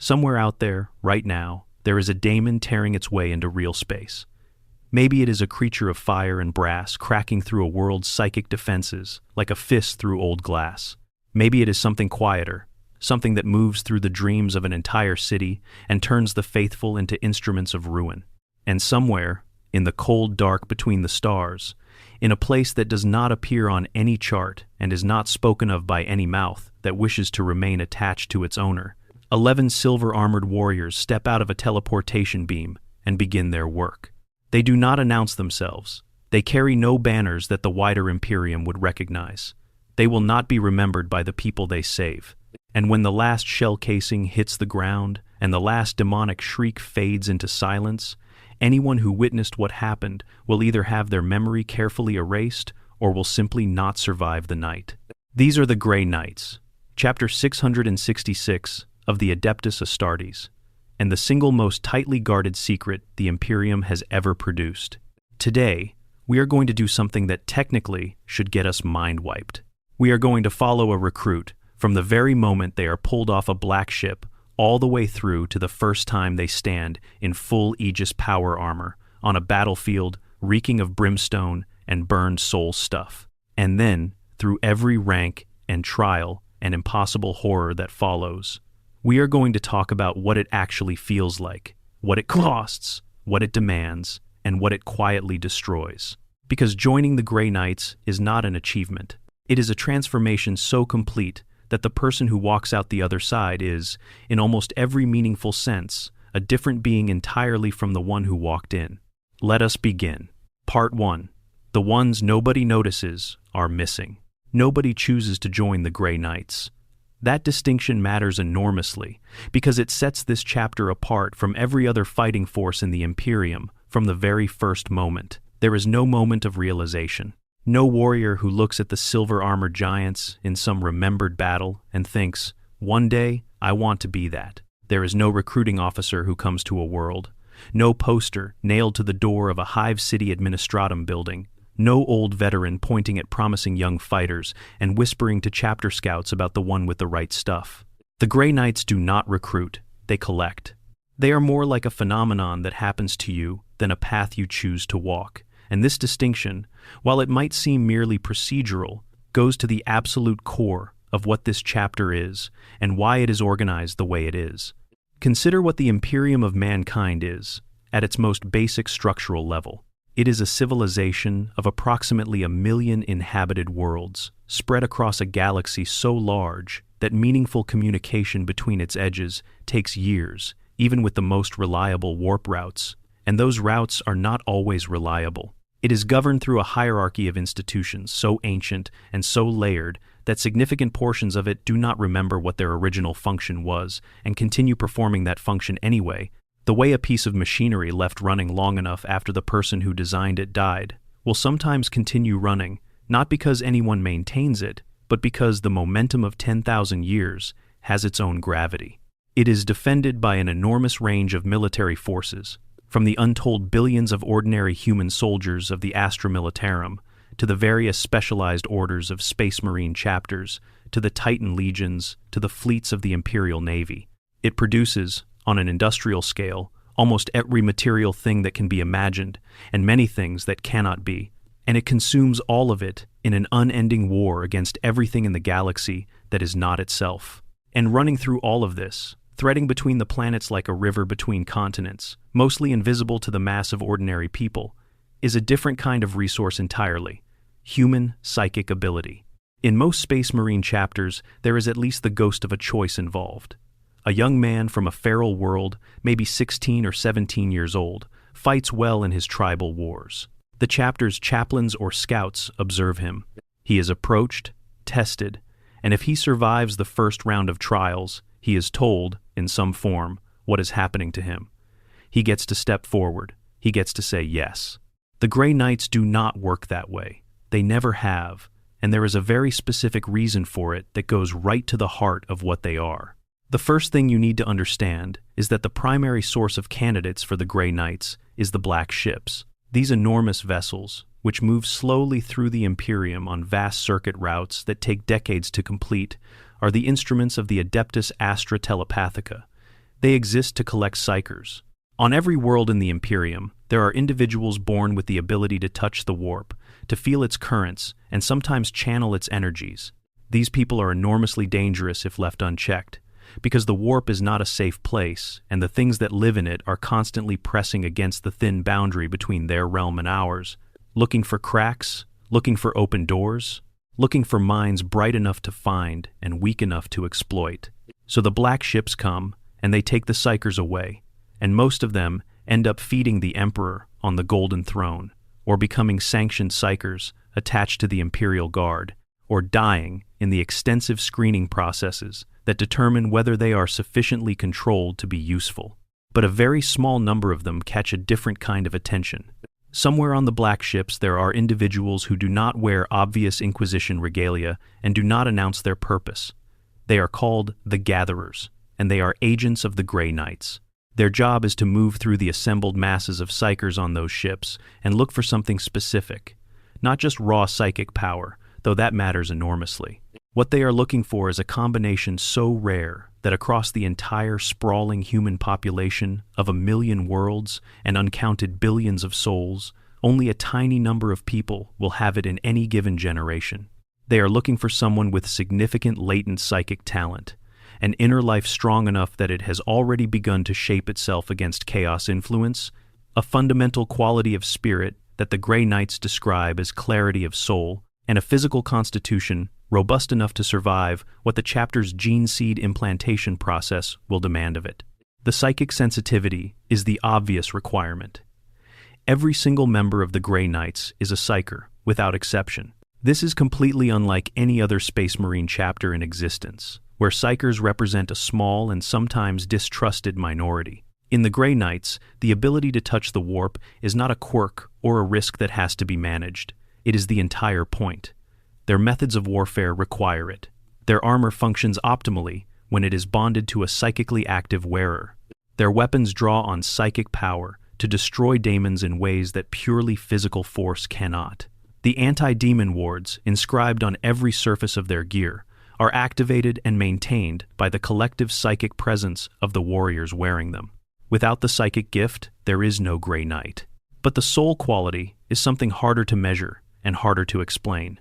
Somewhere out there, right now, there is a daemon tearing its way into real space. Maybe it is a creature of fire and brass cracking through a world's psychic defenses like a fist through old glass. Maybe it is something quieter, something that moves through the dreams of an entire city and turns the faithful into instruments of ruin. And somewhere, in the cold dark between the stars, in a place that does not appear on any chart and is not spoken of by any mouth that wishes to remain attached to its owner, 11 silver-armored warriors step out of a teleportation beam and begin their work. They do not announce themselves. They carry no banners that the wider Imperium would recognize. They will not be remembered by the people they save. And when the last shell casing hits the ground and the last demonic shriek fades into silence, anyone who witnessed what happened will either have their memory carefully erased or will simply not survive the night. These are the Grey Knights, Chapter 666 of the Adeptus Astartes, and the single most tightly guarded secret the Imperium has ever produced. Today, we are going to do something that technically should get us mind-wiped. We are going to follow a recruit from the very moment they are pulled off a black ship all the way through to the first time they stand in full Aegis power armor on a battlefield reeking of brimstone and burned soul stuff. And then, through every rank and trial and impossible horror that follows, we are going to talk about what it actually feels like, what it costs, what it demands, and what it quietly destroys. Because joining the Grey Knights is not an achievement. It is a transformation so complete that the person who walks out the other side is, in almost every meaningful sense, a different being entirely from the one who walked in. Let us begin. Part 1. The ones nobody notices are missing. Nobody chooses to join the Grey Knights. That distinction matters enormously because it sets this chapter apart from every other fighting force in the Imperium from the very first moment. There is no moment of realization. No warrior who looks at the silver-armored giants in some remembered battle and thinks, "One day, I want to be that." There is no recruiting officer who comes to a world. No poster nailed to the door of a Hive City Administratum building. No old veteran pointing at promising young fighters and whispering to chapter scouts about the one with the right stuff. The Grey Knights do not recruit, they collect. They are more like a phenomenon that happens to you than a path you choose to walk. And this distinction, while it might seem merely procedural, goes to the absolute core of what this chapter is and why it is organized the way it is. Consider what the Imperium of mankind is, at its most basic structural level. It is a civilization of approximately 1 million inhabited worlds, spread across a galaxy so large that meaningful communication between its edges takes years, even with the most reliable warp routes, and those routes are not always reliable. It is governed through a hierarchy of institutions so ancient and so layered that significant portions of it do not remember what their original function was and continue performing that function anyway. The way a piece of machinery left running long enough after the person who designed it died will sometimes continue running, not because anyone maintains it, but because the momentum of 10,000 years has its own gravity. It is defended by an enormous range of military forces, from the untold billions of ordinary human soldiers of the Astra Militarum, to the various specialized orders of Space Marine chapters, to the Titan legions, to the fleets of the Imperial Navy. It produces, on an industrial scale, almost every material thing that can be imagined, and many things that cannot be, and it consumes all of it in an unending war against everything in the galaxy that is not itself. And running through all of this, threading between the planets like a river between continents, mostly invisible to the mass of ordinary people, is a different kind of resource entirely: human psychic ability. In most Space Marine chapters, there is at least the ghost of a choice involved. A young man from a feral world, maybe 16 or 17 years old, fights well in his tribal wars. The chapter's chaplains or scouts observe him. He is approached, tested, and if he survives the first round of trials, he is told, in some form, what is happening to him. He gets to step forward. He gets to say yes. The Grey Knights do not work that way. They never have, and there is a very specific reason for it that goes right to the heart of what they are. The first thing you need to understand is that the primary source of candidates for the Grey Knights is the Black Ships. These enormous vessels, which move slowly through the Imperium on vast circuit routes that take decades to complete, are the instruments of the Adeptus Astra Telepathica. They exist to collect psychers. On every world in the Imperium, there are individuals born with the ability to touch the warp, to feel its currents, and sometimes channel its energies. These people are enormously dangerous if left unchecked, because the warp is not a safe place, and the things that live in it are constantly pressing against the thin boundary between their realm and ours, looking for cracks, looking for open doors, looking for minds bright enough to find and weak enough to exploit. So the black ships come, and they take the psychers away, and most of them end up feeding the Emperor on the Golden Throne, or becoming sanctioned psychers attached to the Imperial Guard, or dying in the extensive screening processes that determine whether they are sufficiently controlled to be useful. But a very small number of them catch a different kind of attention. Somewhere on the black ships there are individuals who do not wear obvious Inquisition regalia and do not announce their purpose. They are called the Gatherers, and they are agents of the Grey Knights. Their job is to move through the assembled masses of psychers on those ships and look for something specific, not just raw psychic power, though that matters enormously. What they are looking for is a combination so rare that across the entire sprawling human population of 1 million worlds and uncounted billions of souls, only a tiny number of people will have it in any given generation. They are looking for someone with significant latent psychic talent, an inner life strong enough that it has already begun to shape itself against chaos influence, a fundamental quality of spirit that the Grey Knights describe as clarity of soul, and a physical constitution robust enough to survive what the chapter's gene seed implantation process will demand of it. The psychic sensitivity is the obvious requirement. Every single member of the Grey Knights is a psyker, without exception. This is completely unlike any other Space Marine chapter in existence, where psychers represent a small and sometimes distrusted minority. In the Grey Knights, the ability to touch the warp is not a quirk or a risk that has to be managed. It is the entire point. Their methods of warfare require it. Their armor functions optimally when it is bonded to a psychically active wearer. Their weapons draw on psychic power to destroy daemons in ways that purely physical force cannot. The anti-demon wards, inscribed on every surface of their gear, are activated and maintained by the collective psychic presence of the warriors wearing them. Without the psychic gift, there is no Grey Knight. But the soul quality is something harder to measure and harder to explain.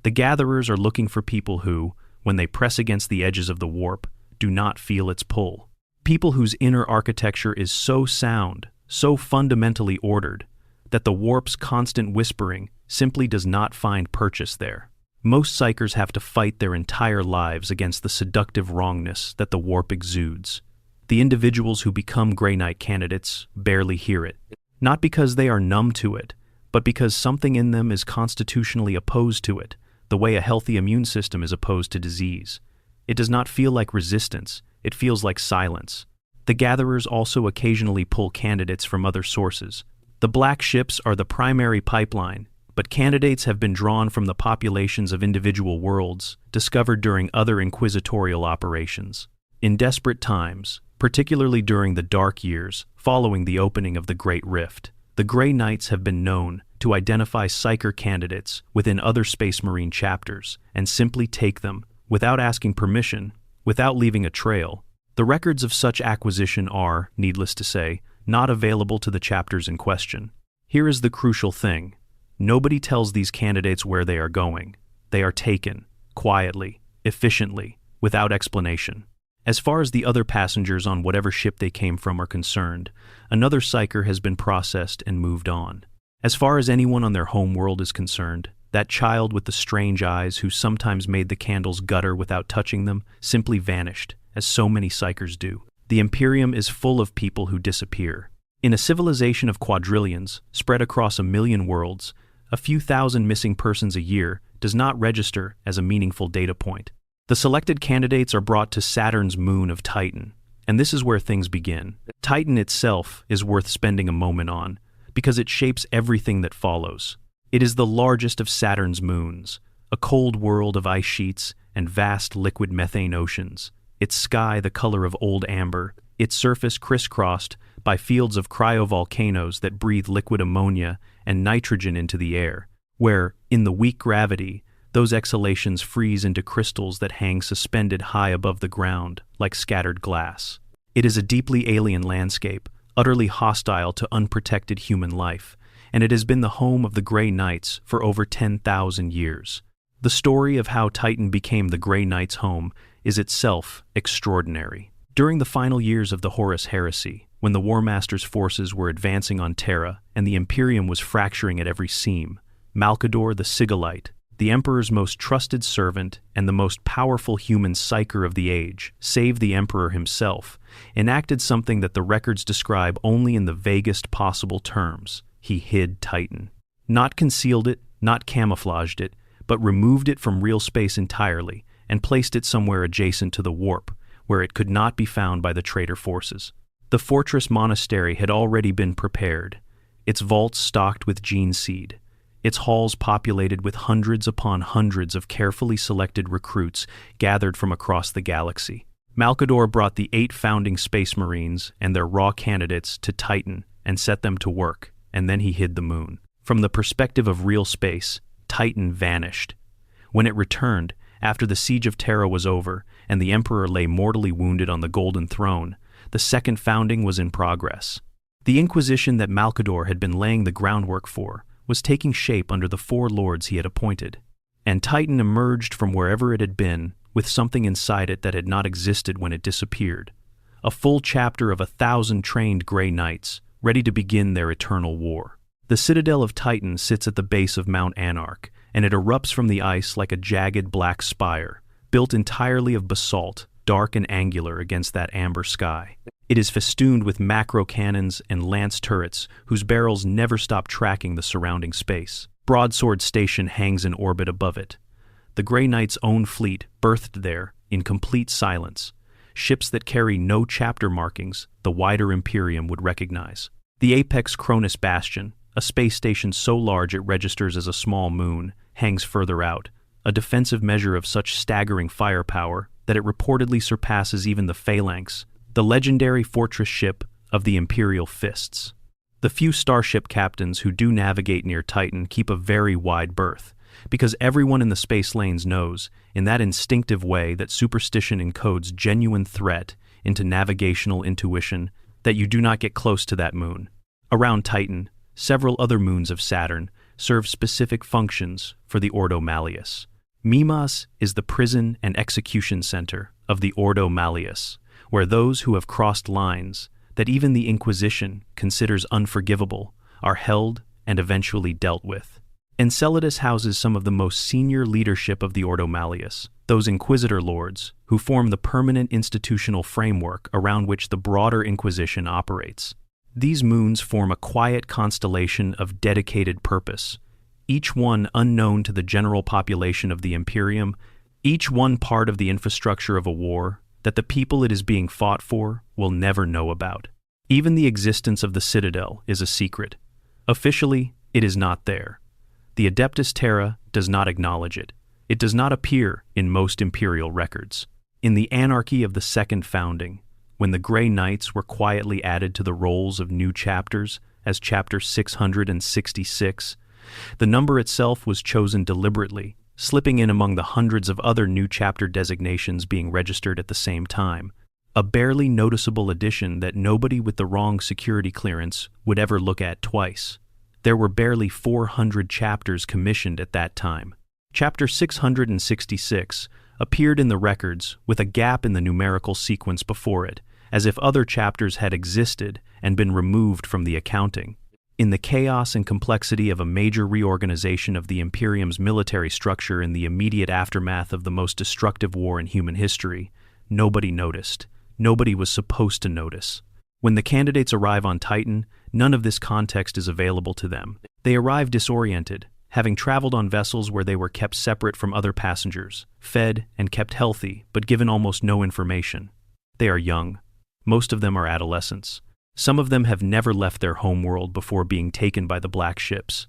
The Gatherers are looking for people who, when they press against the edges of the warp, do not feel its pull. People whose inner architecture is so sound, so fundamentally ordered, that the warp's constant whispering simply does not find purchase there. Most psychers have to fight their entire lives against the seductive wrongness that the warp exudes. The individuals who become Grey Knight candidates barely hear it, not because they are numb to it, but because something in them is constitutionally opposed to it, the way a healthy immune system is opposed to disease. It does not feel like resistance, it feels like silence. The Gatherers also occasionally pull candidates from other sources. The black ships are the primary pipeline, but candidates have been drawn from the populations of individual worlds discovered during other inquisitorial operations. In desperate times, particularly during the dark years following the opening of the Great Rift, the Grey Knights have been known to identify psyker candidates within other Space Marine chapters and simply take them, without asking permission, without leaving a trail. The records of such acquisition are, needless to say, not available to the chapters in question. Here is the crucial thing. Nobody tells these candidates where they are going. They are taken, quietly, efficiently, without explanation. As far as the other passengers on whatever ship they came from are concerned, another psyker has been processed and moved on. As far as anyone on their home world is concerned, that child with the strange eyes who sometimes made the candles gutter without touching them simply vanished, as so many psychers do. The Imperium is full of people who disappear. In a civilization of quadrillions, spread across 1 million worlds, a few thousand missing persons a year does not register as a meaningful data point. The selected candidates are brought to Saturn's moon of Titan, and this is where things begin. Titan itself is worth spending a moment on, because it shapes everything that follows. It is the largest of Saturn's moons, a cold world of ice sheets and vast liquid methane oceans, its sky the color of old amber, its surface crisscrossed by fields of cryovolcanoes that breathe liquid ammonia and nitrogen into the air, where, in the weak gravity, those exhalations freeze into crystals that hang suspended high above the ground like scattered glass. It is a deeply alien landscape, utterly hostile to unprotected human life, and it has been the home of the Grey Knights for over 10,000 years. The story of how Titan became the Grey Knights' home is itself extraordinary. During the final years of the Horus Heresy, when the War Master's forces were advancing on Terra and the Imperium was fracturing at every seam, Malkador the Sigillite, the Emperor's most trusted servant and the most powerful human psyker of the age, save the Emperor himself, enacted something that the records describe only in the vaguest possible terms. He hid Titan. Not concealed it, not camouflaged it, but removed it from real space entirely and placed it somewhere adjacent to the warp, where it could not be found by the traitor forces. The fortress monastery had already been prepared, its vaults stocked with gene seed, its halls populated with hundreds upon hundreds of carefully selected recruits gathered from across the galaxy. Malkador brought the 8 founding Space Marines and their raw candidates to Titan and set them to work, and then he hid the moon. From the perspective of real space, Titan vanished. When it returned, after the siege of Terra was over and the Emperor lay mortally wounded on the Golden Throne, the second founding was in progress. The Inquisition that Malkador had been laying the groundwork for was taking shape under the 4 lords he had appointed, and Titan emerged from wherever it had been with something inside it that had not existed when it disappeared. A full chapter of 1,000 trained Grey Knights, ready to begin their eternal war. The Citadel of Titan sits at the base of Mount Anarch, and it erupts from the ice like a jagged black spire, built entirely of basalt, dark and angular against that amber sky. It is festooned with macro cannons and lance turrets whose barrels never stop tracking the surrounding space. Broadsword Station hangs in orbit above it. The Grey Knights' own fleet berthed there in complete silence, ships that carry no chapter markings the wider Imperium would recognize. The Apex Cronus Bastion, a space station so large it registers as a small moon, hangs further out, a defensive measure of such staggering firepower that it reportedly surpasses even the Phalanx, the legendary fortress ship of the Imperial Fists. The few starship captains who do navigate near Titan keep a very wide berth, because everyone in the space lanes knows, in that instinctive way that superstition encodes genuine threat into navigational intuition, that you do not get close to that moon. Around Titan, several other moons of Saturn serve specific functions for the Ordo Malleus. Mimas is the prison and execution center of the Ordo Malleus, where those who have crossed lines that even the Inquisition considers unforgivable are held and eventually dealt with. Enceladus houses some of the most senior leadership of the Ordo Malleus, those Inquisitor Lords who form the permanent institutional framework around which the broader Inquisition operates. These moons form a quiet constellation of dedicated purpose, each one unknown to the general population of the Imperium, each one part of the infrastructure of a war that the people it is being fought for will never know about. Even the existence of the Citadel is a secret. Officially, it is not there. The Adeptus Terra does not acknowledge it. It does not appear in most Imperial records. In the anarchy of the Second Founding, when the Grey Knights were quietly added to the rolls of new chapters as Chapter 666, the number itself was chosen deliberately, slipping in among the hundreds of other new chapter designations being registered at the same time, a barely noticeable addition that nobody with the wrong security clearance would ever look at twice. There were barely 400 chapters commissioned at that time. Chapter 666 appeared in the records with a gap in the numerical sequence before it, as if other chapters had existed and been removed from the accounting. In the chaos and complexity of a major reorganization of the Imperium's military structure in the immediate aftermath of the most destructive war in human history, nobody noticed. Nobody was supposed to notice. When the candidates arrive on Titan, none of this context is available to them. They arrive disoriented, having traveled on vessels where they were kept separate from other passengers, fed and kept healthy, but given almost no information. They are young. Most of them are adolescents. Some of them have never left their homeworld before being taken by the black ships.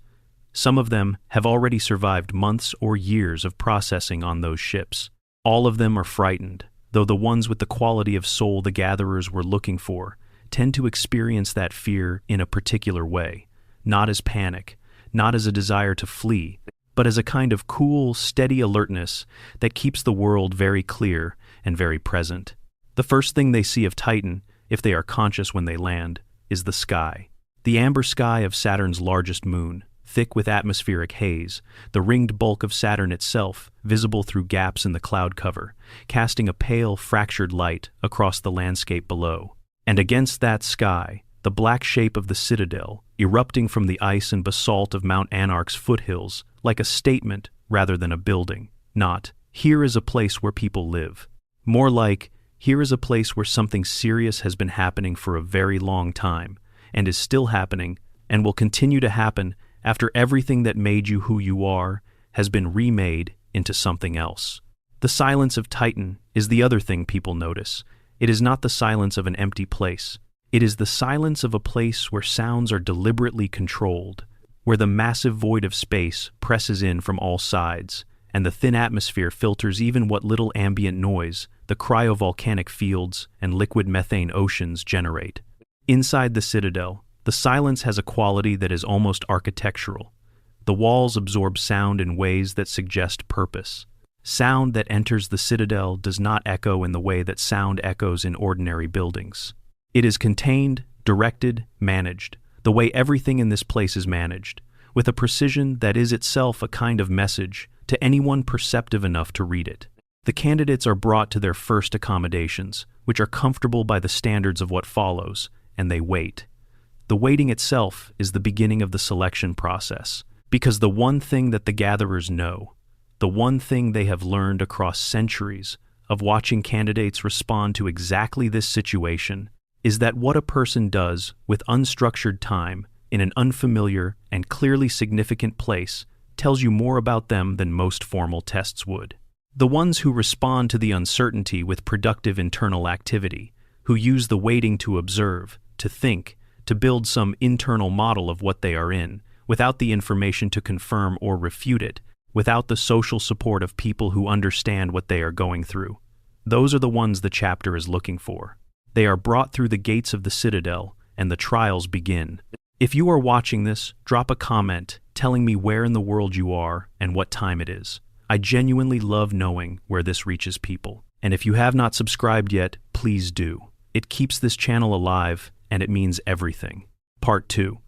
Some of them have already survived months or years of processing on those ships. All of them are frightened, though the ones with the quality of soul the gatherers were looking for tend to experience that fear in a particular way, not as panic, not as a desire to flee, but as a kind of cool, steady alertness that keeps the world very clear and very present. The first thing they see of Titan if they are conscious when they land, is the sky. The amber sky of Saturn's largest moon, thick with atmospheric haze, the ringed bulk of Saturn itself, visible through gaps in the cloud cover, casting a pale, fractured light across the landscape below. And against that sky, the black shape of the citadel, erupting from the ice and basalt of Mount Anarch's foothills, like a statement rather than a building. Not, here is a place where people live. More like, here is a place where something serious has been happening for a very long time, and is still happening, and will continue to happen after everything that made you who you are has been remade into something else. The silence of Titan is the other thing people notice. It is not the silence of an empty place. It is the silence of a place where sounds are deliberately controlled, where the massive void of space presses in from all sides, and the thin atmosphere filters even what little ambient noise the cryovolcanic fields and liquid methane oceans generate. Inside the citadel, the silence has a quality that is almost architectural. The walls absorb sound in ways that suggest purpose. Sound that enters the citadel does not echo in the way that sound echoes in ordinary buildings. It is contained, directed, managed, the way everything in this place is managed, with a precision that is itself a kind of message to anyone perceptive enough to read it. The candidates are brought to their first accommodations, which are comfortable by the standards of what follows, and they wait. The waiting itself is the beginning of the selection process, because the one thing that the gatherers know, the one thing they have learned across centuries of watching candidates respond to exactly this situation, is that what a person does with unstructured time in an unfamiliar and clearly significant place tells you more about them than most formal tests would. The ones who respond to the uncertainty with productive internal activity, who use the waiting to observe, to think, to build some internal model of what they are in, without the information to confirm or refute it, without the social support of people who understand what they are going through. Those are the ones the chapter is looking for. They are brought through the gates of the citadel, and the trials begin. If you are watching this, drop a comment telling me where in the world you are and what time it is. I genuinely love knowing where this reaches people. And if you have not subscribed yet, please do. It keeps this channel alive, and it means everything. Part 2.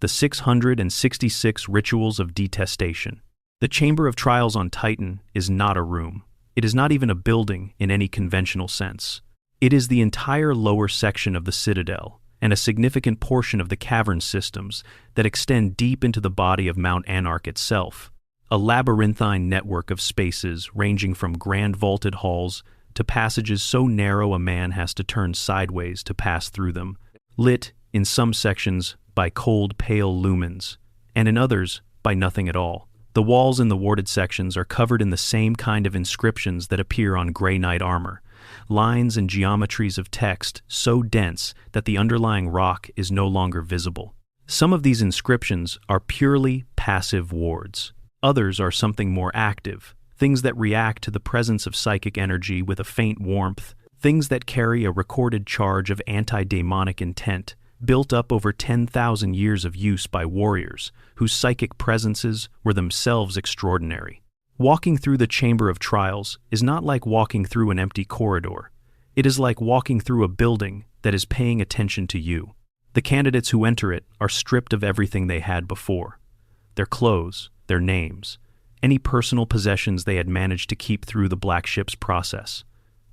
The 666 Rituals of Detestation. The Chamber of Trials on Titan is not a room. It is not even a building in any conventional sense. It is the entire lower section of the citadel, and a significant portion of the cavern systems that extend deep into the body of Mount Anarch itself. A labyrinthine network of spaces ranging from grand vaulted halls to passages so narrow a man has to turn sideways to pass through them, lit, in some sections, by cold, pale lumens, and in others, by nothing at all. The walls in the warded sections are covered in the same kind of inscriptions that appear on Grey Knight armor, lines and geometries of text so dense that the underlying rock is no longer visible. Some of these inscriptions are purely passive wards. Others are something more active, things that react to the presence of psychic energy with a faint warmth, things that carry a recorded charge of anti-demonic intent, built up over 10,000 years of use by warriors, whose psychic presences were themselves extraordinary. Walking through the Chamber of Trials is not like walking through an empty corridor. It is like walking through a building that is paying attention to you. The candidates who enter it are stripped of everything they had before. Their clothes, their names, any personal possessions they had managed to keep through the Black Ship's process.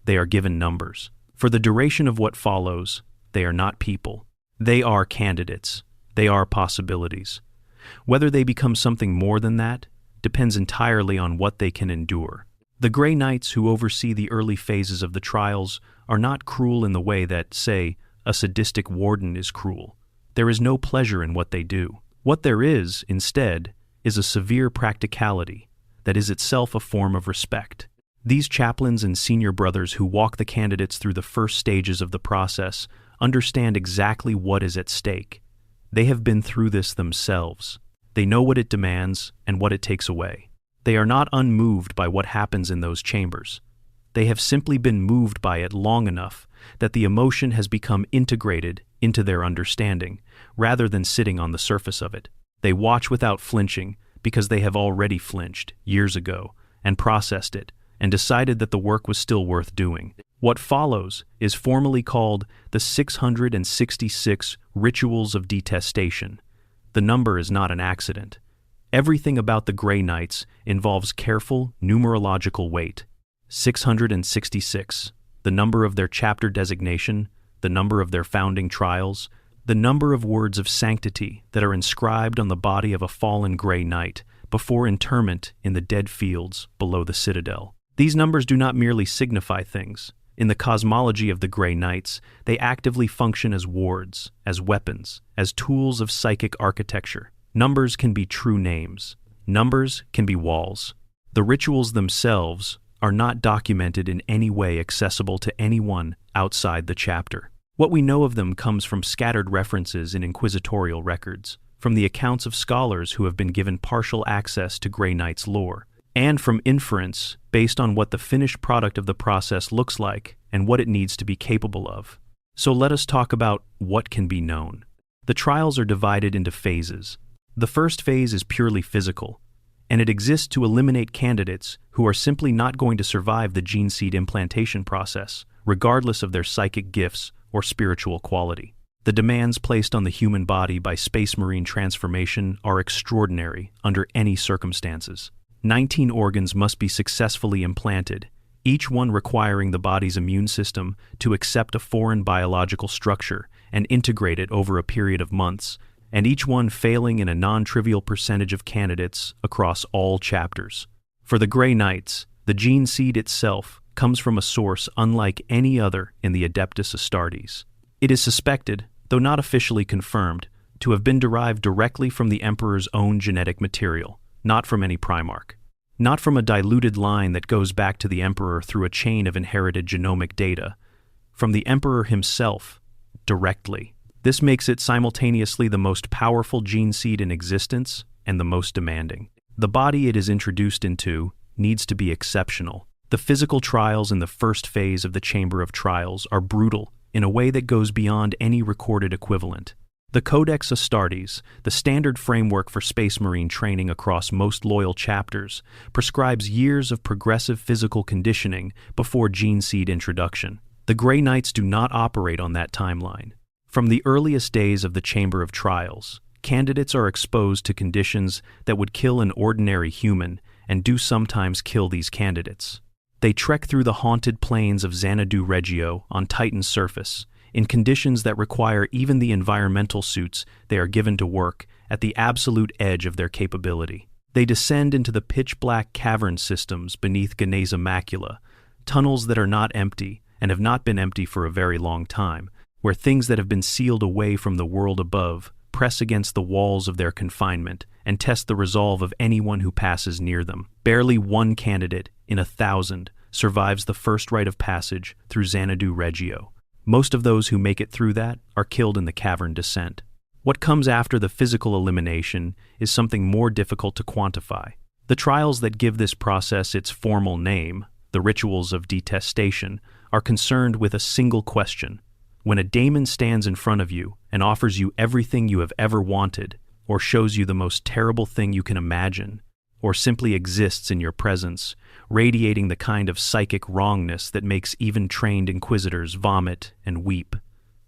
They are given numbers. For the duration of what follows, they are not people. They are candidates. They are possibilities. Whether they become something more than that depends entirely on what they can endure. The Grey Knights who oversee the early phases of the trials are not cruel in the way that, say, a sadistic warden is cruel. There is no pleasure in what they do. What there is, instead, is a severe practicality that is itself a form of respect. These chaplains and senior brothers who walk the candidates through the first stages of the process understand exactly what is at stake. They have been through this themselves. They know what it demands and what it takes away. They are not unmoved by what happens in those chambers. They have simply been moved by it long enough that the emotion has become integrated into their understanding, rather than sitting on the surface of it. They watch without flinching because they have already flinched years ago and processed it and decided that the work was still worth doing. What follows is formally called the 666 Rituals of Detestation. The number is not an accident. Everything about the Grey Knights involves careful numerological weight. 666, the number of their chapter designation, the number of their founding trials, the number of words of sanctity that are inscribed on the body of a fallen Grey Knight before interment in the dead fields below the citadel. These numbers do not merely signify things. In the cosmology of the Grey Knights, they actively function as wards, as weapons, as tools of psychic architecture. Numbers can be true names. Numbers can be walls. The rituals themselves are not documented in any way accessible to anyone outside the chapter. What we know of them comes from scattered references in inquisitorial records, from the accounts of scholars who have been given partial access to Grey Knights lore, and from inference based on what the finished product of the process looks like and what it needs to be capable of. So let us talk about what can be known. The trials are divided into phases. The first phase is purely physical, and it exists to eliminate candidates who are simply not going to survive the gene seed implantation process, regardless of their psychic gifts or spiritual quality. The demands placed on the human body by Space Marine transformation are extraordinary under any circumstances. 19 organs must be successfully implanted, each one requiring the body's immune system to accept a foreign biological structure and integrate it over a period of months, and each one failing in a non-trivial percentage of candidates across all chapters. For the Grey Knights, the gene seed itself comes from a source unlike any other in the Adeptus Astartes. It is suspected, though not officially confirmed, to have been derived directly from the Emperor's own genetic material, not from any Primarch. Not from a diluted line that goes back to the Emperor through a chain of inherited genomic data. From the Emperor himself, directly. This makes it simultaneously the most powerful gene seed in existence and the most demanding. The body it is introduced into needs to be exceptional. The physical trials in the first phase of the Chamber of Trials are brutal in a way that goes beyond any recorded equivalent. The Codex Astartes, the standard framework for Space Marine training across most loyal chapters, prescribes years of progressive physical conditioning before gene seed introduction. The Grey Knights do not operate on that timeline. From the earliest days of the Chamber of Trials, candidates are exposed to conditions that would kill an ordinary human and do sometimes kill these candidates. They trek through the haunted plains of Xanadu Regio on Titan's surface, in conditions that require even the environmental suits they are given to work at the absolute edge of their capability. They descend into the pitch-black cavern systems beneath Ganeza Macula, tunnels that are not empty and have not been empty for a very long time, where things that have been sealed away from the world above press against the walls of their confinement and test the resolve of anyone who passes near them. Barely one candidate in 1,000 survives the first rite of passage through Xanadu Regio. Most of those who make it through that are killed in the cavern descent. What comes after the physical elimination is something more difficult to quantify. The trials that give this process its formal name, the Rituals of Detestation, are concerned with a single question. When a daemon stands in front of you and offers you everything you have ever wanted, or shows you the most terrible thing you can imagine, or simply exists in your presence, radiating the kind of psychic wrongness that makes even trained inquisitors vomit and weep,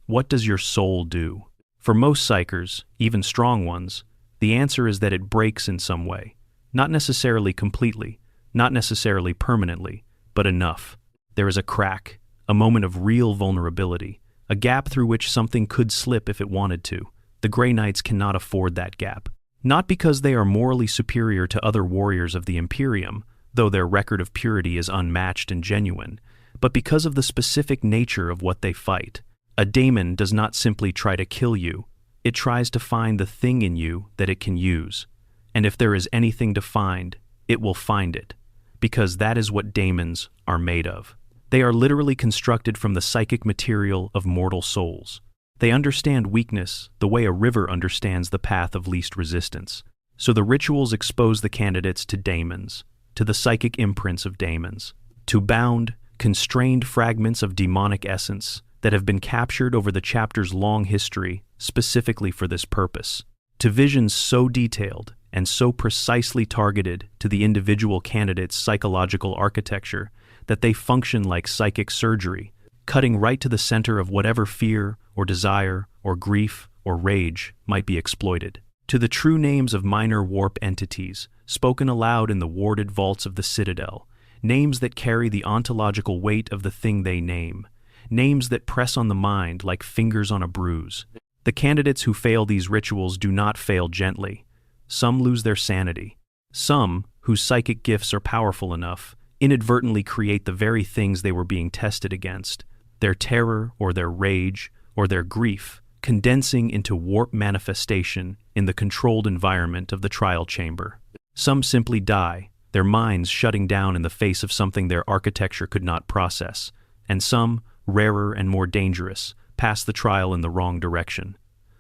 what does your soul do? For most psychers, even strong ones, the answer is that it breaks in some way. Not necessarily completely, not necessarily permanently, but enough. There is a crack, a moment of real vulnerability, a gap through which something could slip if it wanted to. The Grey Knights cannot afford that gap. Not because they are morally superior to other warriors of the Imperium, though their record of purity is unmatched and genuine, but because of the specific nature of what they fight. A daemon does not simply try to kill you, it tries to find the thing in you that it can use. And if there is anything to find, it will find it, because that is what daemons are made of. They are literally constructed from the psychic material of mortal souls. They understand weakness the way a river understands the path of least resistance. So the rituals expose the candidates to daemons, to the psychic imprints of daemons, to bound, constrained fragments of demonic essence that have been captured over the chapter's long history specifically for this purpose, to visions so detailed and so precisely targeted to the individual candidate's psychological architecture that they function like psychic surgery, cutting right to the center of whatever fear or desire or grief or rage might be exploited. To the true names of minor warp entities, spoken aloud in the warded vaults of the Citadel, names that carry the ontological weight of the thing they name, names that press on the mind like fingers on a bruise. The candidates who fail these rituals do not fail gently. Some lose their sanity. Some, whose psychic gifts are powerful enough, inadvertently create the very things they were being tested against, their terror or their rage or their grief, condensing into warp manifestation in the controlled environment of the trial chamber. Some simply die, their minds shutting down in the face of something their architecture could not process, and some, rarer and more dangerous, pass the trial in the wrong direction.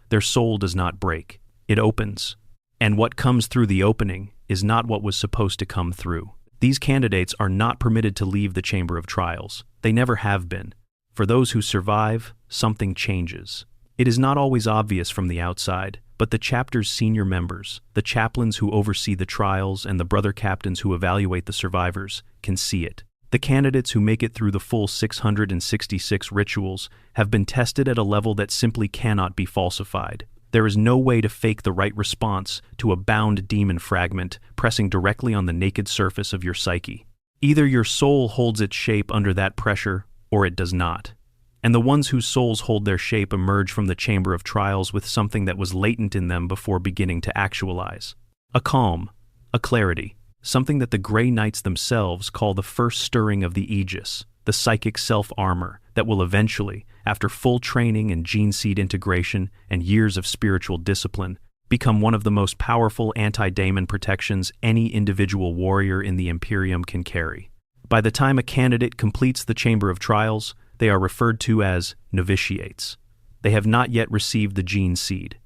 Their soul does not break, it opens. And what comes through the opening is not what was supposed to come through. These candidates are not permitted to leave the chamber of trials. They never have been. For those who survive, something changes. It is not always obvious from the outside, but the chapter's senior members, the chaplains who oversee the trials and the brother captains who evaluate the survivors, can see it. The candidates who make it through the full 666 rituals have been tested at a level that simply cannot be falsified. There is no way to fake the right response to a bound demon fragment pressing directly on the naked surface of your psyche. Either your soul holds its shape under that pressure, or it does not. And the ones whose souls hold their shape emerge from the chamber of trials with something that was latent in them before beginning to actualize. A calm, a clarity, something that the Grey Knights themselves call the first stirring of the Aegis, the psychic self-armor that will eventually, after full training and gene seed integration and years of spiritual discipline, become one of the most powerful anti-daemon protections any individual warrior in the Imperium can carry. By the time a candidate completes the Chamber of Trials, they are referred to as novitiates. They have not yet received the gene seed.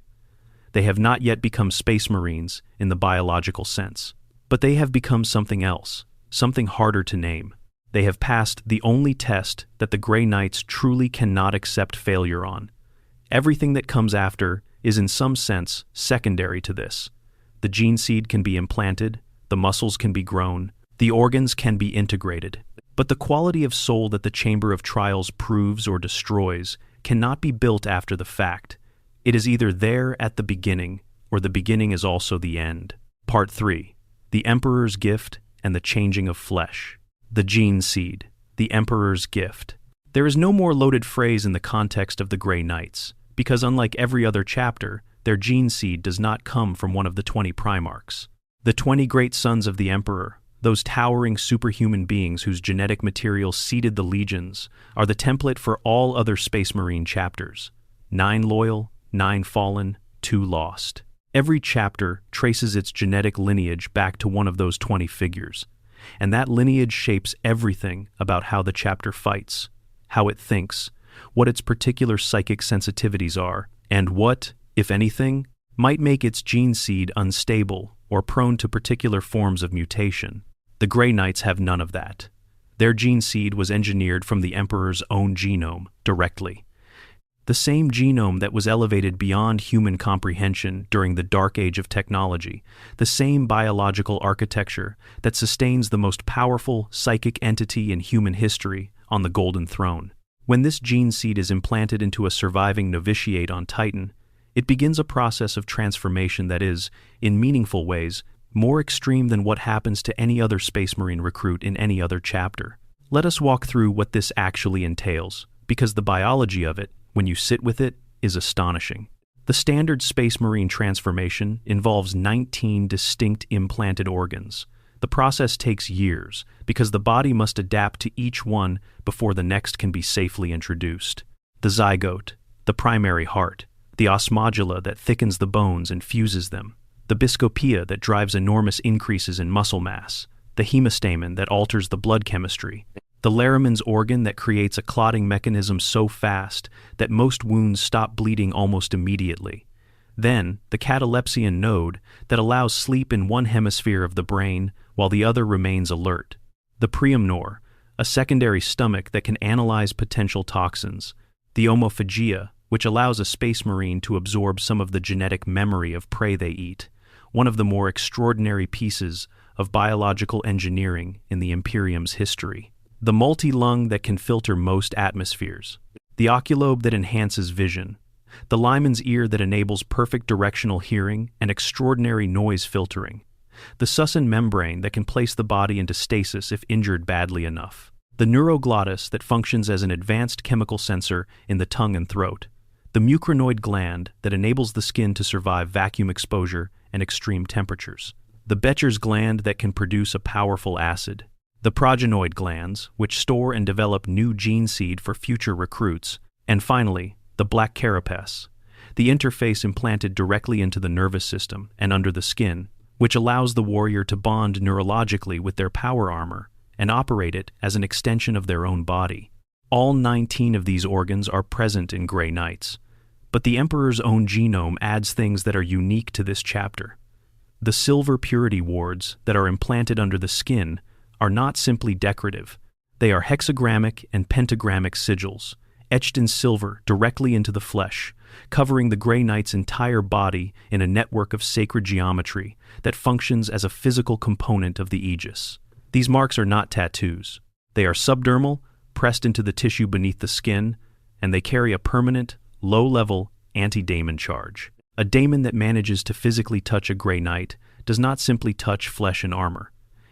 They have not yet become space marines in the biological sense. But they have become something else, something harder to name. They have passed the only test that the Grey Knights truly cannot accept failure on. Everything that comes after is in some sense secondary to this. The gene seed can be implanted, the muscles can be grown, the organs can be integrated. But the quality of soul that the Chamber of Trials proves or destroys cannot be built after the fact. It is either there at the beginning, or the beginning is also the end. Part 3. The Emperor's Gift and the Changing of Flesh. The Gene Seed. The Emperor's Gift. There is no more loaded phrase in the context of the Grey Knights, because unlike every other chapter, their gene seed does not come from one of the 20 Primarchs. The 20 great sons of the Emperor, those towering superhuman beings whose genetic material seeded the legions, are the template for all other Space Marine chapters. 9 loyal, 9 fallen, 2 lost. Every chapter traces its genetic lineage back to one of those 20 figures, and that lineage shapes everything about how the chapter fights, how it thinks, what its particular psychic sensitivities are, and what, if anything, might make its gene seed unstable or prone to particular forms of mutation. The Grey Knights have none of that. Their gene seed was engineered from the Emperor's own genome, directly. The same genome that was elevated beyond human comprehension during the dark age of technology, the same biological architecture that sustains the most powerful psychic entity in human history on the Golden Throne. When this gene seed is implanted into a surviving novitiate on Titan, it begins a process of transformation that is, in meaningful ways, more extreme than what happens to any other Space Marine recruit in any other chapter. Let us walk through what this actually entails, because the biology of it, when you sit with it, is astonishing. The standard Space Marine transformation involves 19 distinct implanted organs. The process takes years, because the body must adapt to each one before the next can be safely introduced. The zygote, the primary heart, the osmodula that thickens the bones and fuses them, the biscopia that drives enormous increases in muscle mass, the hemostamen that alters the blood chemistry, the Laraman's organ that creates a clotting mechanism so fast that most wounds stop bleeding almost immediately. Then, the catalepsian node that allows sleep in one hemisphere of the brain while the other remains alert. The preumnor, a secondary stomach that can analyze potential toxins. The omophagia, which allows a Space Marine to absorb some of the genetic memory of prey they eat, one of the more extraordinary pieces of biological engineering in the Imperium's history. the multi-lung that can filter most atmospheres, the oculobe that enhances vision, the liman's ear that enables perfect directional hearing and extraordinary noise filtering, the succinate membrane that can place the body into stasis if injured badly enough, the neuroglottis that functions as an advanced chemical sensor in the tongue and throat, the mucranoid gland that enables the skin to survive vacuum exposure and extreme temperatures, the Becher's gland that can produce a powerful acid, the progenoid glands, which store and develop new gene seed for future recruits, and finally, the black carapace, the interface implanted directly into the nervous system and under the skin, which allows the warrior to bond neurologically with their power armor and operate it as an extension of their own body. All 19 of these organs are present in Grey Knights, but the Emperor's own genome adds things that are unique to this chapter. The silver purity wards that are implanted under the skin are not simply decorative. They are hexagrammic and pentagrammic sigils, etched in silver directly into the flesh, covering the Grey Knight's entire body in a network of sacred geometry that functions as a physical component of the Aegis. These marks are not tattoos. They are subdermal, pressed into the tissue beneath the skin, and they carry a permanent, low-level anti-daemon charge. A daemon that manages to physically touch a Grey Knight does not simply touch flesh and armor.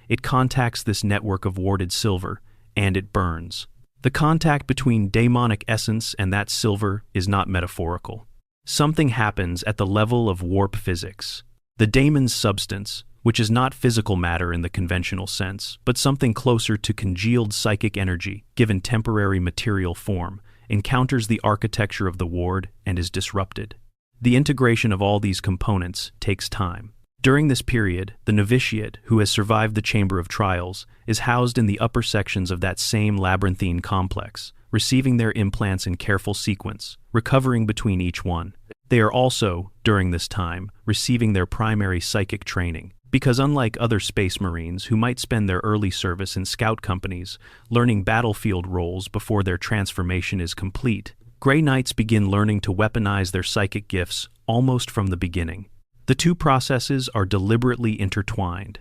It contacts this network of warded silver, and it burns. The contact between daemonic essence and that silver is not metaphorical. Something happens at the level of warp physics. The daemon's substance, which is not physical matter in the conventional sense, but something closer to congealed psychic energy given temporary material form, encounters the architecture of the ward and is disrupted. The integration of all these components takes time. During this period, the novitiate, who has survived the Chamber of Trials, is housed in the upper sections of that same labyrinthine complex, receiving their implants in careful sequence, recovering between each one. They are also, during this time, receiving their primary psychic training, because unlike other space marines who might spend their early service in scout companies, learning battlefield roles before their transformation is complete, Grey Knights begin learning to weaponize their psychic gifts almost from the beginning. The two processes are deliberately intertwined.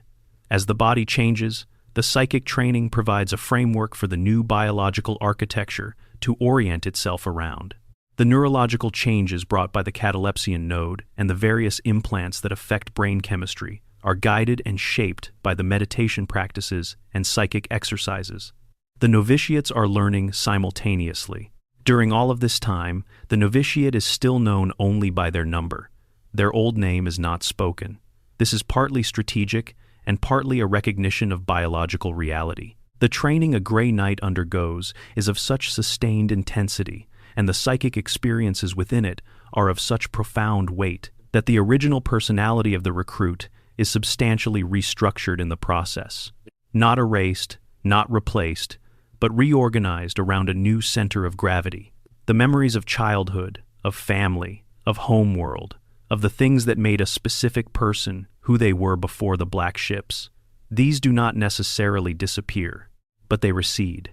As the body changes, the psychic training provides a framework for the new biological architecture to orient itself around. The neurological changes brought by the catalepsian node and the various implants that affect brain chemistry are guided and shaped by the meditation practices and psychic exercises. The novitiates are learning simultaneously. During all of this time, the novitiate is still known only by their number. Their old name is not spoken. This is partly strategic and partly a recognition of biological reality. The training a Grey Knight undergoes is of such sustained intensity, and the psychic experiences within it are of such profound weight, that the original personality of the recruit is substantially restructured in the process. Not erased, not replaced, but reorganized around a new center of gravity. The memories of childhood, of family, of homeworld, of the things that made a specific person who they were before the black ships. These do not necessarily disappear, but they recede.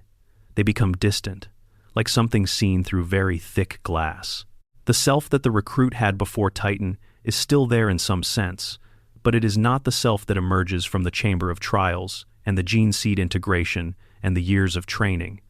They become distant, like something seen through very thick glass. The self that the recruit had before Titan is still there in some sense, but it is not the self that emerges from the Chamber of Trials and the gene seed integration and the years of training.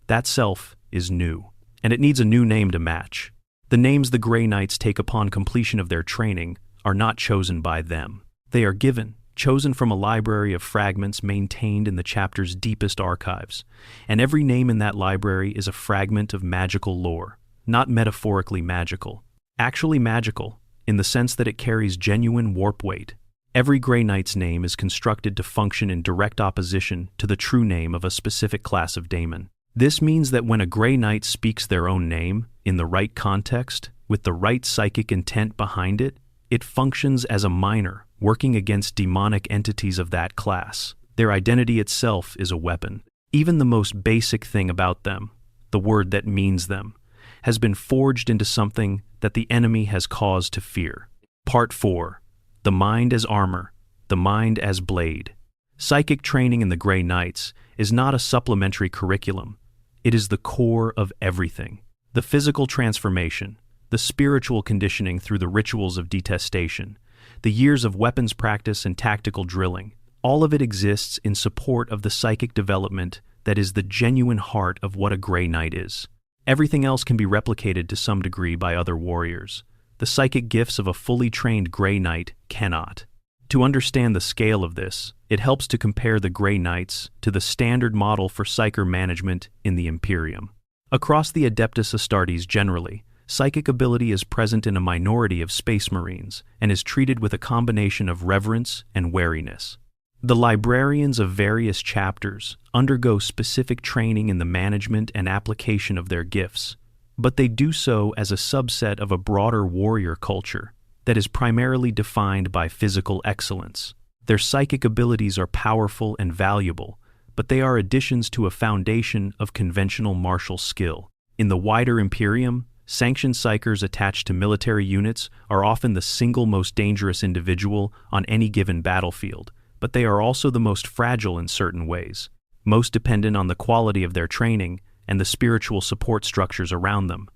That self is new, and it needs a new name to match. The names the Grey Knights take upon completion of their training are not chosen by them. They are given, chosen from a library of fragments maintained in the chapter's deepest archives, and every name in that library is a fragment of magical lore, not metaphorically magical, actually magical, in the sense that it carries genuine warp weight. Every Grey Knight's name is constructed to function in direct opposition to the true name of a specific class of daemon. This means that when a Grey Knight speaks their own name, in the right context, with the right psychic intent behind it, it functions as a minor, working against demonic entities of that class. Their identity itself is a weapon. Even the most basic thing about them, the word that means them, has been forged into something that the enemy has cause to fear. Part 4. The Mind as Armor, the Mind as Blade. Psychic training in the Grey Knights is not a supplementary curriculum. It is the core of everything. The physical transformation, the spiritual conditioning through the rituals of detestation, the years of weapons practice and tactical drilling, all of it exists in support of the psychic development that is the genuine heart of what a Grey Knight is. Everything else can be replicated to some degree by other warriors. The psychic gifts of a fully trained Grey Knight cannot. To understand the scale of this, it helps to compare the Grey Knights to the standard model for psyker management in the Imperium. Across the Adeptus Astartes generally, psychic ability is present in a minority of Space Marines and is treated with a combination of reverence and wariness. The librarians of various chapters undergo specific training in the management and application of their gifts, but they do so as a subset of a broader warrior culture that is primarily defined by physical excellence. Their psychic abilities are powerful and valuable, but they are additions to a foundation of conventional martial skill. In the wider Imperium, sanctioned psychers attached to military units are often the single most dangerous individual on any given battlefield, but they are also the most fragile in certain ways, most dependent on the quality of their training and the spiritual support structures around them,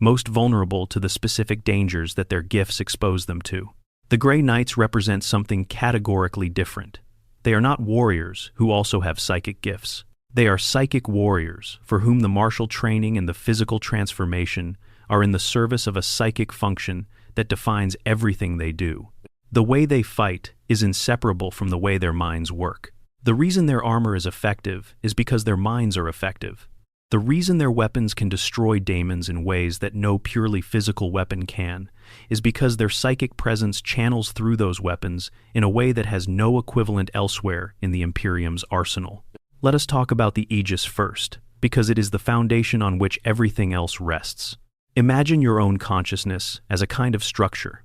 most vulnerable to the specific dangers that their gifts expose them to. The Grey Knights represent something categorically different. They are not warriors who also have psychic gifts. They are psychic warriors for whom the martial training and the physical transformation are in the service of a psychic function that defines everything they do. The way they fight is inseparable from the way their minds work. The reason their armor is effective is because their minds are effective. The reason their weapons can destroy daemons in ways that no purely physical weapon can is because their psychic presence channels through those weapons in a way that has no equivalent elsewhere in the Imperium's arsenal. Let us talk about the Aegis first, because it is the foundation on which everything else rests. Imagine your own consciousness as a kind of structure.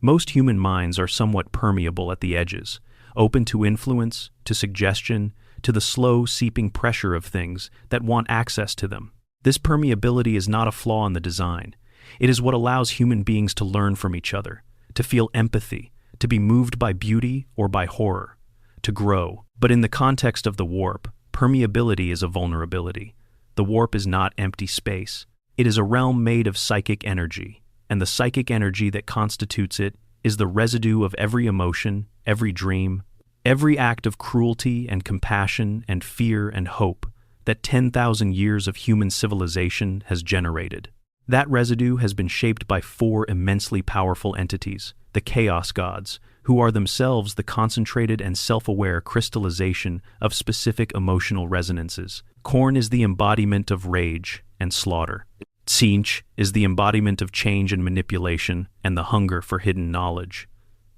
Most human minds are somewhat permeable at the edges, open to influence, to suggestion, to the slow seeping pressure of things that want access to them. This permeability is not a flaw in the design. It is what allows human beings to learn from each other, to feel empathy, to be moved by beauty or by horror, to grow. But in the context of the warp, permeability is a vulnerability. The warp is not empty space. It is a realm made of psychic energy, and the psychic energy that constitutes it is the residue of every emotion, every dream, every act of cruelty and compassion and fear and hope that 10,000 years of human civilization has generated. That residue has been shaped by 4 immensely powerful entities, the Chaos Gods, who are themselves the concentrated and self-aware crystallization of specific emotional resonances. Khorne is the embodiment of rage and slaughter. Tzeentch is the embodiment of change and manipulation and the hunger for hidden knowledge.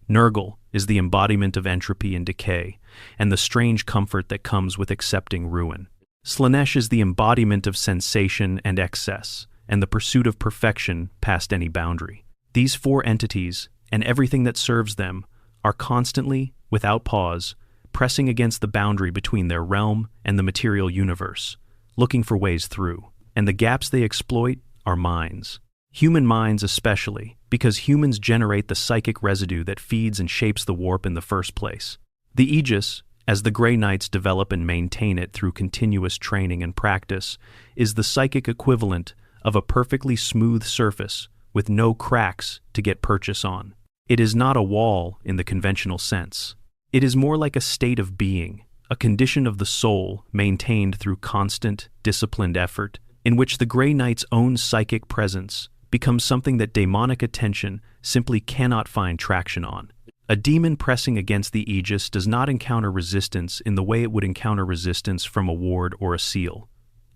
Nurgle is the embodiment of entropy and decay, and the strange comfort that comes with accepting ruin. Slaanesh is the embodiment of sensation and excess, and the pursuit of perfection past any boundary. These 4 entities, and everything that serves them, are constantly, without pause, pressing against the boundary between their realm and the material universe, looking for ways through. And the gaps they exploit are minds. Human minds especially, because humans generate the psychic residue that feeds and shapes the warp in the first place. The Aegis, as the Grey Knights develop and maintain it through continuous training and practice, is the psychic equivalent of a perfectly smooth surface with no cracks to get purchase on. It is not a wall in the conventional sense. It is more like a state of being, a condition of the soul maintained through constant, disciplined effort, in which the Grey Knight's own psychic presence becomes something that demonic attention simply cannot find traction on. A demon pressing against the Aegis does not encounter resistance in the way it would encounter resistance from a ward or a seal.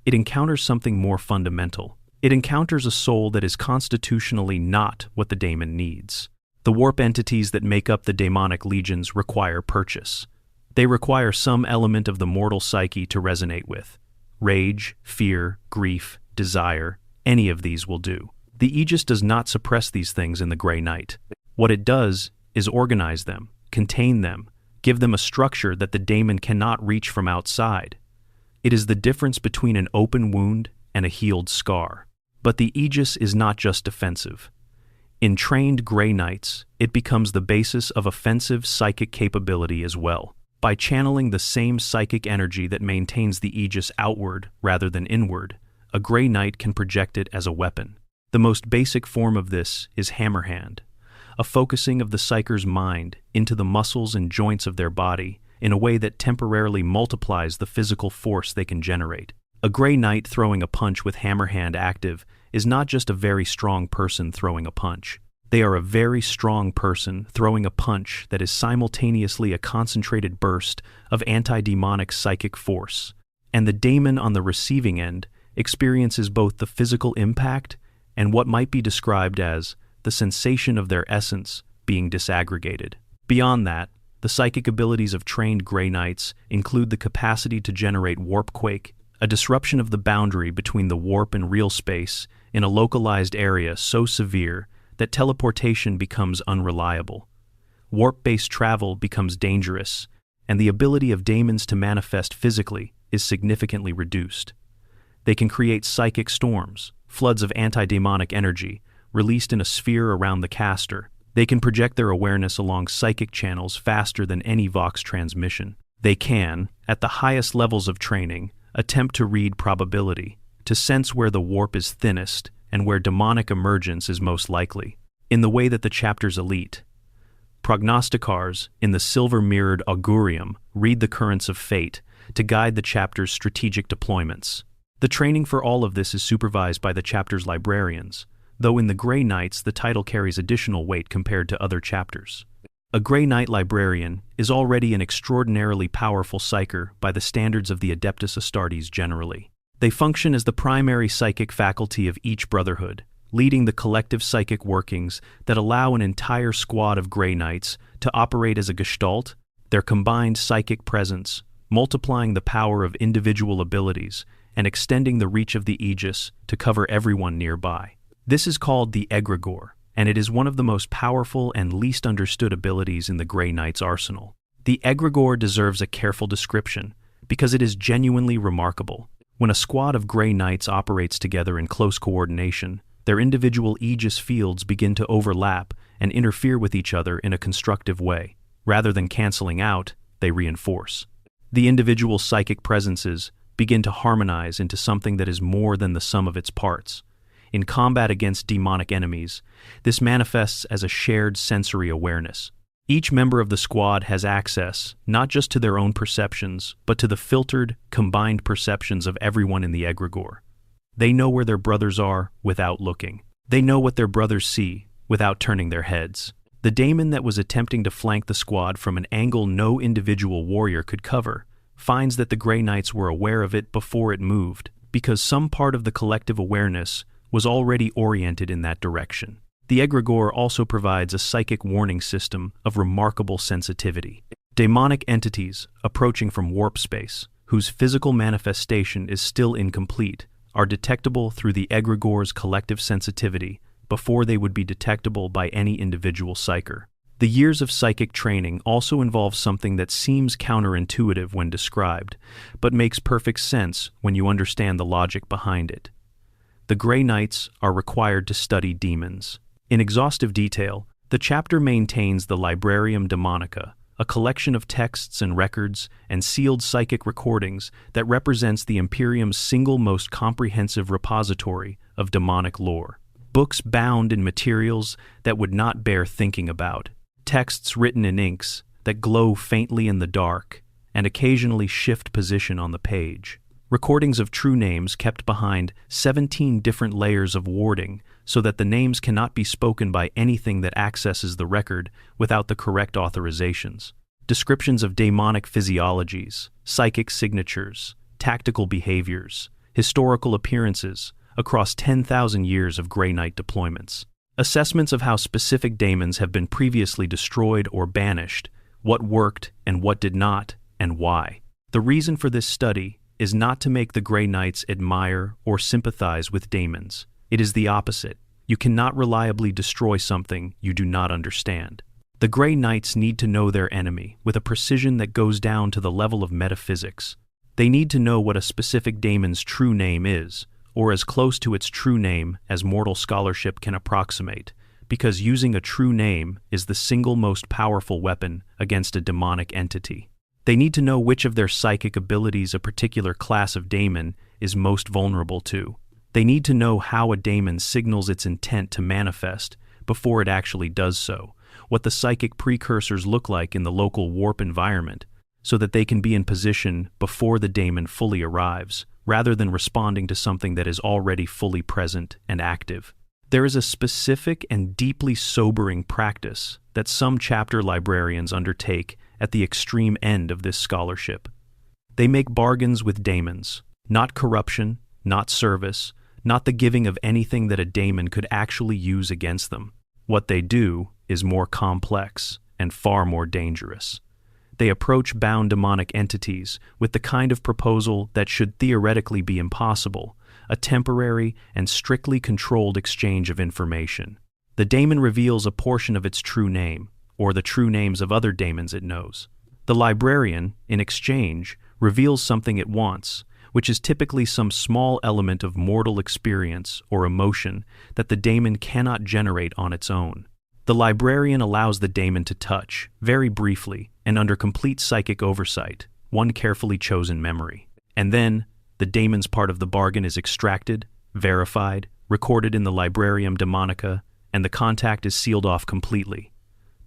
It encounters something more fundamental. It encounters a soul that is constitutionally not what the daemon needs. The warp entities that make up the demonic legions require purchase. They require some element of the mortal psyche to resonate with. Rage, fear, grief, desire, any of these will do. The Aegis does not suppress these things in the Grey Knight. What it does is organize them, contain them, give them a structure that the daemon cannot reach from outside. It is the difference between an open wound and a healed scar. But the Aegis is not just defensive. In trained Grey Knights, it becomes the basis of offensive psychic capability as well. By channeling the same psychic energy that maintains the Aegis outward rather than inward, a Grey Knight can project it as a weapon. The most basic form of this is Hammerhand, a focusing of the psyker's mind into the muscles and joints of their body in a way that temporarily multiplies the physical force they can generate. A Grey Knight throwing a punch with hammer hand active is not just a very strong person throwing a punch. They are a very strong person throwing a punch that is simultaneously a concentrated burst of anti-demonic psychic force. And the daemon on the receiving end experiences both the physical impact and what might be described as the sensation of their essence being disaggregated. Beyond that, the psychic abilities of trained Grey Knights include the capacity to generate warpquake, a disruption of the boundary between the warp and real space in a localized area so severe that teleportation becomes unreliable. Warp-based travel becomes dangerous, and the ability of daemons to manifest physically is significantly reduced. They can create psychic storms, floods of anti-demonic energy, released in a sphere around the caster. They can project their awareness along psychic channels faster than any Vox transmission. They can, at the highest levels of training, attempt to read probability, to sense where the warp is thinnest and where demonic emergence is most likely, in the way that the chapter's elite. Prognosticars, in the silver-mirrored augurium, read the currents of fate to guide the chapter's strategic deployments. The training for all of this is supervised by the chapter's librarians, though in the Grey Knights the title carries additional weight compared to other chapters. A Grey Knight librarian is already an extraordinarily powerful psyker by the standards of the Adeptus Astartes generally. They function as the primary psychic faculty of each brotherhood, leading the collective psychic workings that allow an entire squad of Grey Knights to operate as a gestalt, their combined psychic presence, multiplying the power of individual abilities and extending the reach of the Aegis to cover everyone nearby. This is called the Egregore, and it is one of the most powerful and least understood abilities in the Grey Knight's arsenal. The Egregore deserves a careful description because it is genuinely remarkable. When a squad of Grey Knights operates together in close coordination, their individual Aegis fields begin to overlap and interfere with each other in a constructive way. Rather than canceling out, they reinforce. The individual psychic presences begin to harmonize into something that is more than the sum of its parts. In combat against demonic enemies, this manifests as a shared sensory awareness. Each member of the squad has access not just to their own perceptions, but to the filtered, combined perceptions of everyone in the Egregore. They know where their brothers are without looking. They know what their brothers see without turning their heads. The daemon that was attempting to flank the squad from an angle no individual warrior could cover finds that the Grey Knights were aware of it before it moved, because some part of the collective awareness was already oriented in that direction. The Egregore also provides a psychic warning system of remarkable sensitivity. Demonic entities approaching from warp space, whose physical manifestation is still incomplete, are detectable through the Egregore's collective sensitivity before they would be detectable by any individual psyker. The years of psychic training also involve something that seems counterintuitive when described, but makes perfect sense when you understand the logic behind it. The Grey Knights are required to study demons. In exhaustive detail, the chapter maintains the Librarium Daemonica, a collection of texts and records and sealed psychic recordings that represents the Imperium's single most comprehensive repository of demonic lore. Books bound in materials that would not bear thinking about, texts written in inks that glow faintly in the dark and occasionally shift position on the page. Recordings of true names kept behind 17 different layers of warding so that the names cannot be spoken by anything that accesses the record without the correct authorizations. Descriptions of demonic physiologies, psychic signatures, tactical behaviors, historical appearances across 10,000 years of Grey Knight deployments. Assessments of how specific daemons have been previously destroyed or banished, what worked and what did not, and why. The reason for this study is not to make the Grey Knights admire or sympathize with daemons. It is the opposite. You cannot reliably destroy something you do not understand. The Grey Knights need to know their enemy with a precision that goes down to the level of metaphysics. They need to know what a specific daemon's true name is, or as close to its true name as mortal scholarship can approximate, because using a true name is the single most powerful weapon against a demonic entity. They need to know which of their psychic abilities a particular class of daemon is most vulnerable to. They need to know how a daemon signals its intent to manifest before it actually does so, what the psychic precursors look like in the local warp environment, so that they can be in position before the daemon fully arrives, rather than responding to something that is already fully present and active. There is a specific and deeply sobering practice that some chapter librarians undertake at the extreme end of this scholarship. They make bargains with daemons, not corruption, not service, not the giving of anything that a daemon could actually use against them. What they do is more complex and far more dangerous. They approach bound demonic entities with the kind of proposal that should theoretically be impossible, a temporary and strictly controlled exchange of information. The daemon reveals a portion of its true name, or the true names of other daemons it knows. The librarian, in exchange, reveals something it wants, which is typically some small element of mortal experience or emotion that the daemon cannot generate on its own. The librarian allows the daemon to touch, very briefly, and under complete psychic oversight, one carefully chosen memory. And then, the daemon's part of the bargain is extracted, verified, recorded in the Librarium Daemonica, and the contact is sealed off completely.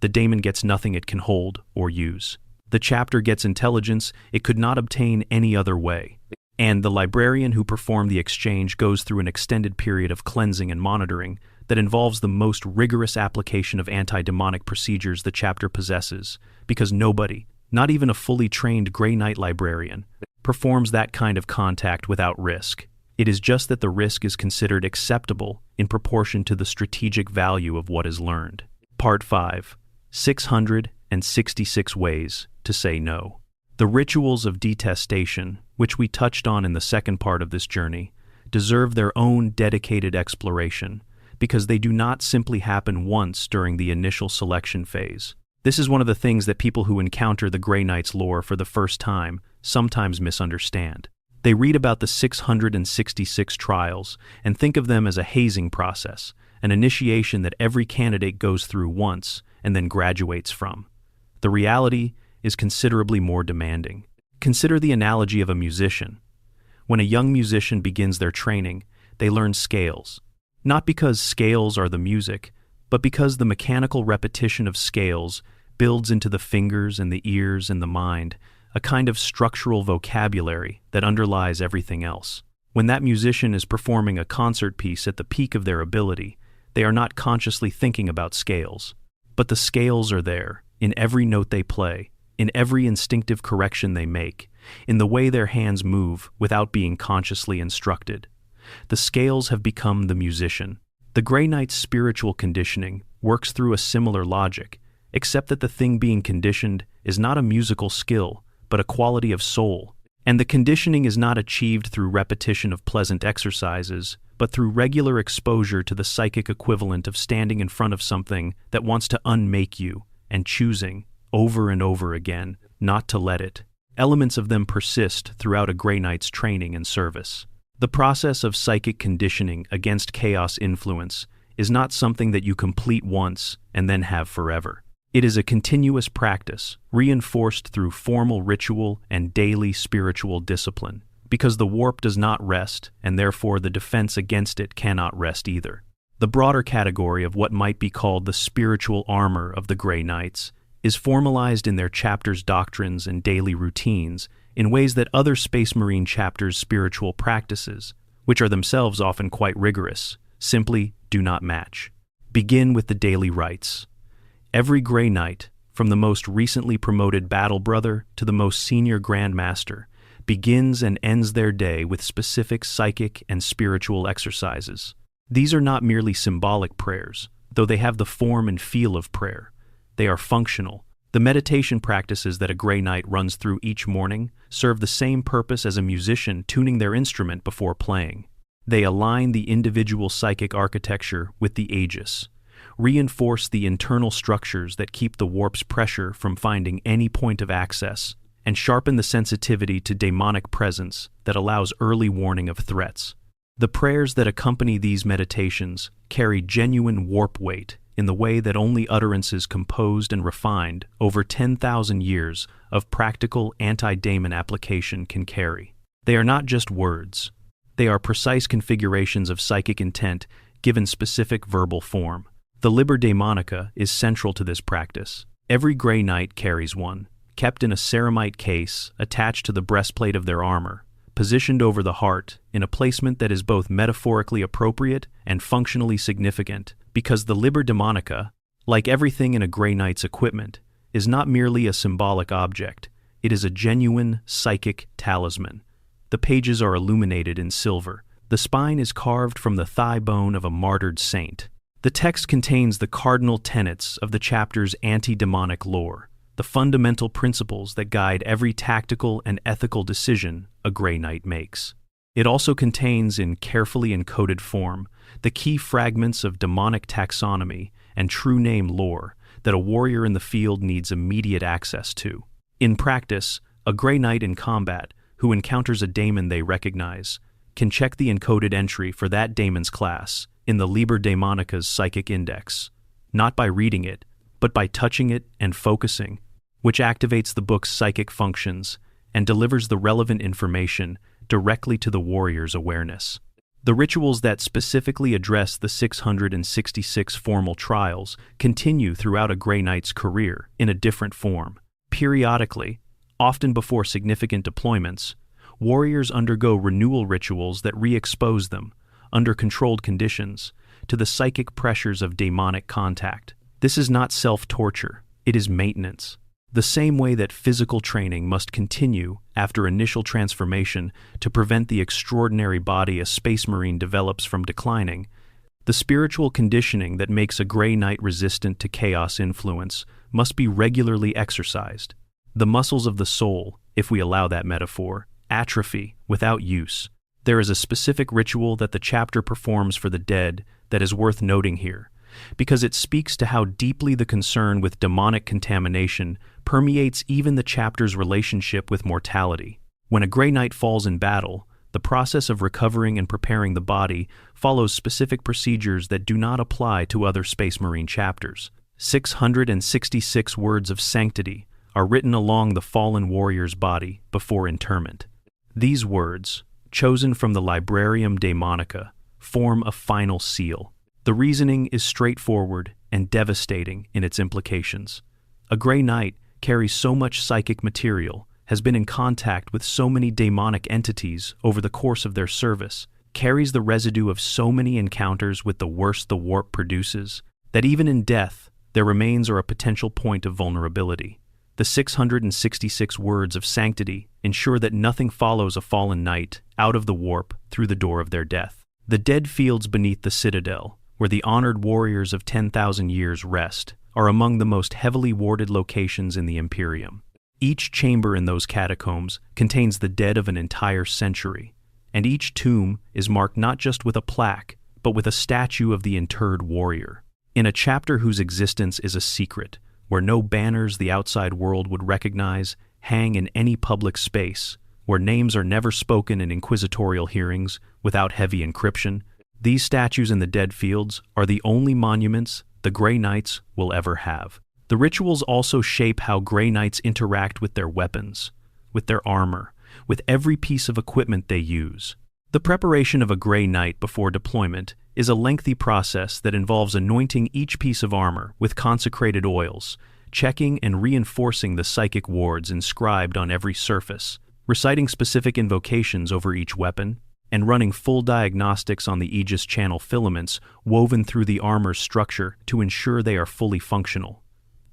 The daemon gets nothing it can hold or use. The chapter gets intelligence it could not obtain any other way. And the librarian who performed the exchange goes through an extended period of cleansing and monitoring that involves the most rigorous application of anti-demonic procedures the chapter possesses, because nobody, not even a fully trained Grey Knight librarian, performs that kind of contact without risk. It is just that the risk is considered acceptable in proportion to the strategic value of what is learned. Part 5. 666 Ways to Say No. The rituals of detestation, which we touched on in the second part of this journey, deserve their own dedicated exploration, because they do not simply happen once during the initial selection phase. This is one of the things that people who encounter the Grey Knight's lore for the first time sometimes misunderstand. They read about the 666 trials and think of them as a hazing process, an initiation that every candidate goes through once and then graduates from. The reality is considerably more demanding. Consider the analogy of a musician. When a young musician begins their training, they learn scales. Not because scales are the music, but because the mechanical repetition of scales builds into the fingers and the ears and the mind a kind of structural vocabulary that underlies everything else. When that musician is performing a concert piece at the peak of their ability, they are not consciously thinking about scales. But the scales are there, in every note they play, in every instinctive correction they make, in the way their hands move without being consciously instructed. The scales have become the musician. The Grey Knight's spiritual conditioning works through a similar logic, except that the thing being conditioned is not a musical skill, but a quality of soul. And the conditioning is not achieved through repetition of pleasant exercises, but through regular exposure to the psychic equivalent of standing in front of something that wants to unmake you, and choosing, over and over again, not to let it. Elements of them persist throughout a Grey Knight's training and service. The process of psychic conditioning against chaos influence is not something that you complete once and then have forever. It is a continuous practice, reinforced through formal ritual and daily spiritual discipline, because the warp does not rest, and therefore the defense against it cannot rest either. The broader category of what might be called the spiritual armor of the Grey Knights is formalized in their chapters' doctrines and daily routines in ways that other Space Marine chapters' spiritual practices, which are themselves often quite rigorous, simply do not match. Begin with the daily rites. Every Grey Knight, from the most recently promoted Battle Brother to the most senior Grand Master, begins and ends their day with specific psychic and spiritual exercises. These are not merely symbolic prayers, though they have the form and feel of prayer. They are functional. The meditation practices that a Grey Knight runs through each morning serve the same purpose as a musician tuning their instrument before playing. They align the individual psychic architecture with the Aegis, reinforce the internal structures that keep the warp's pressure from finding any point of access, and sharpen the sensitivity to demonic presence that allows early warning of threats. The prayers that accompany these meditations carry genuine warp weight in the way that only utterances composed and refined over 10,000 years of practical anti-daemon application can carry. They are not just words. They are precise configurations of psychic intent given specific verbal form. The Liber Daemonica is central to this practice. Every Grey Knight carries one, kept in a ceramite case attached to the breastplate of their armor, positioned over the heart in a placement that is both metaphorically appropriate and functionally significant, because the Liber Demonica, like everything in a Grey Knight's equipment, is not merely a symbolic object, it is a genuine psychic talisman. The pages are illuminated in silver. The spine is carved from the thigh bone of a martyred saint. The text contains the cardinal tenets of the chapter's anti-demonic lore, the fundamental principles that guide every tactical and ethical decision a Grey Knight makes. It also contains, in carefully encoded form, the key fragments of demonic taxonomy and true name lore that a warrior in the field needs immediate access to. In practice, a Grey Knight in combat who encounters a daemon they recognize can check the encoded entry for that daemon's class in the Liber Daemonica's psychic index, not by reading it, but by touching it and focusing, which activates the book's psychic functions and delivers the relevant information directly to the warrior's awareness. The rituals that specifically address the 666 formal trials continue throughout a Grey Knight's career in a different form. Periodically, often before significant deployments, warriors undergo renewal rituals that re-expose them, under controlled conditions, to the psychic pressures of demonic contact. This is not self-torture, it is maintenance. The same way that physical training must continue after initial transformation to prevent the extraordinary body a Space Marine develops from declining, the spiritual conditioning that makes a Grey Knight resistant to chaos influence must be regularly exercised. The muscles of the soul, if we allow that metaphor, atrophy without use. There is a specific ritual that the chapter performs for the dead that is worth noting here, because it speaks to how deeply the concern with demonic contamination permeates even the chapter's relationship with mortality. When a Grey Knight falls in battle, the process of recovering and preparing the body follows specific procedures that do not apply to other Space Marine chapters. 666 words of sanctity are written along the fallen warrior's body before interment. These words, chosen from the Librarium Daemonica, form a final seal. The reasoning is straightforward and devastating in its implications. A Grey Knight carries so much psychic material, has been in contact with so many demonic entities over the course of their service, carries the residue of so many encounters with the worst the warp produces, that even in death, their remains are a potential point of vulnerability. The 666 words of sanctity ensure that nothing follows a fallen knight out of the warp through the door of their death. The dead fields beneath the citadel, where the honored warriors of 10,000 years rest, are among the most heavily warded locations in the Imperium. Each chamber in those catacombs contains the dead of an entire century, and each tomb is marked not just with a plaque, but with a statue of the interred warrior. In a chapter whose existence is a secret, where no banners the outside world would recognize hang in any public space, where names are never spoken in inquisitorial hearings without heavy encryption, these statues in the dead fields are the only monuments the Grey Knights will ever have. The rituals also shape how Grey Knights interact with their weapons, with their armor, with every piece of equipment they use. The preparation of a Grey Knight before deployment is a lengthy process that involves anointing each piece of armor with consecrated oils, checking and reinforcing the psychic wards inscribed on every surface, reciting specific invocations over each weapon, and running full diagnostics on the Aegis channel filaments woven through the armor's structure to ensure they are fully functional.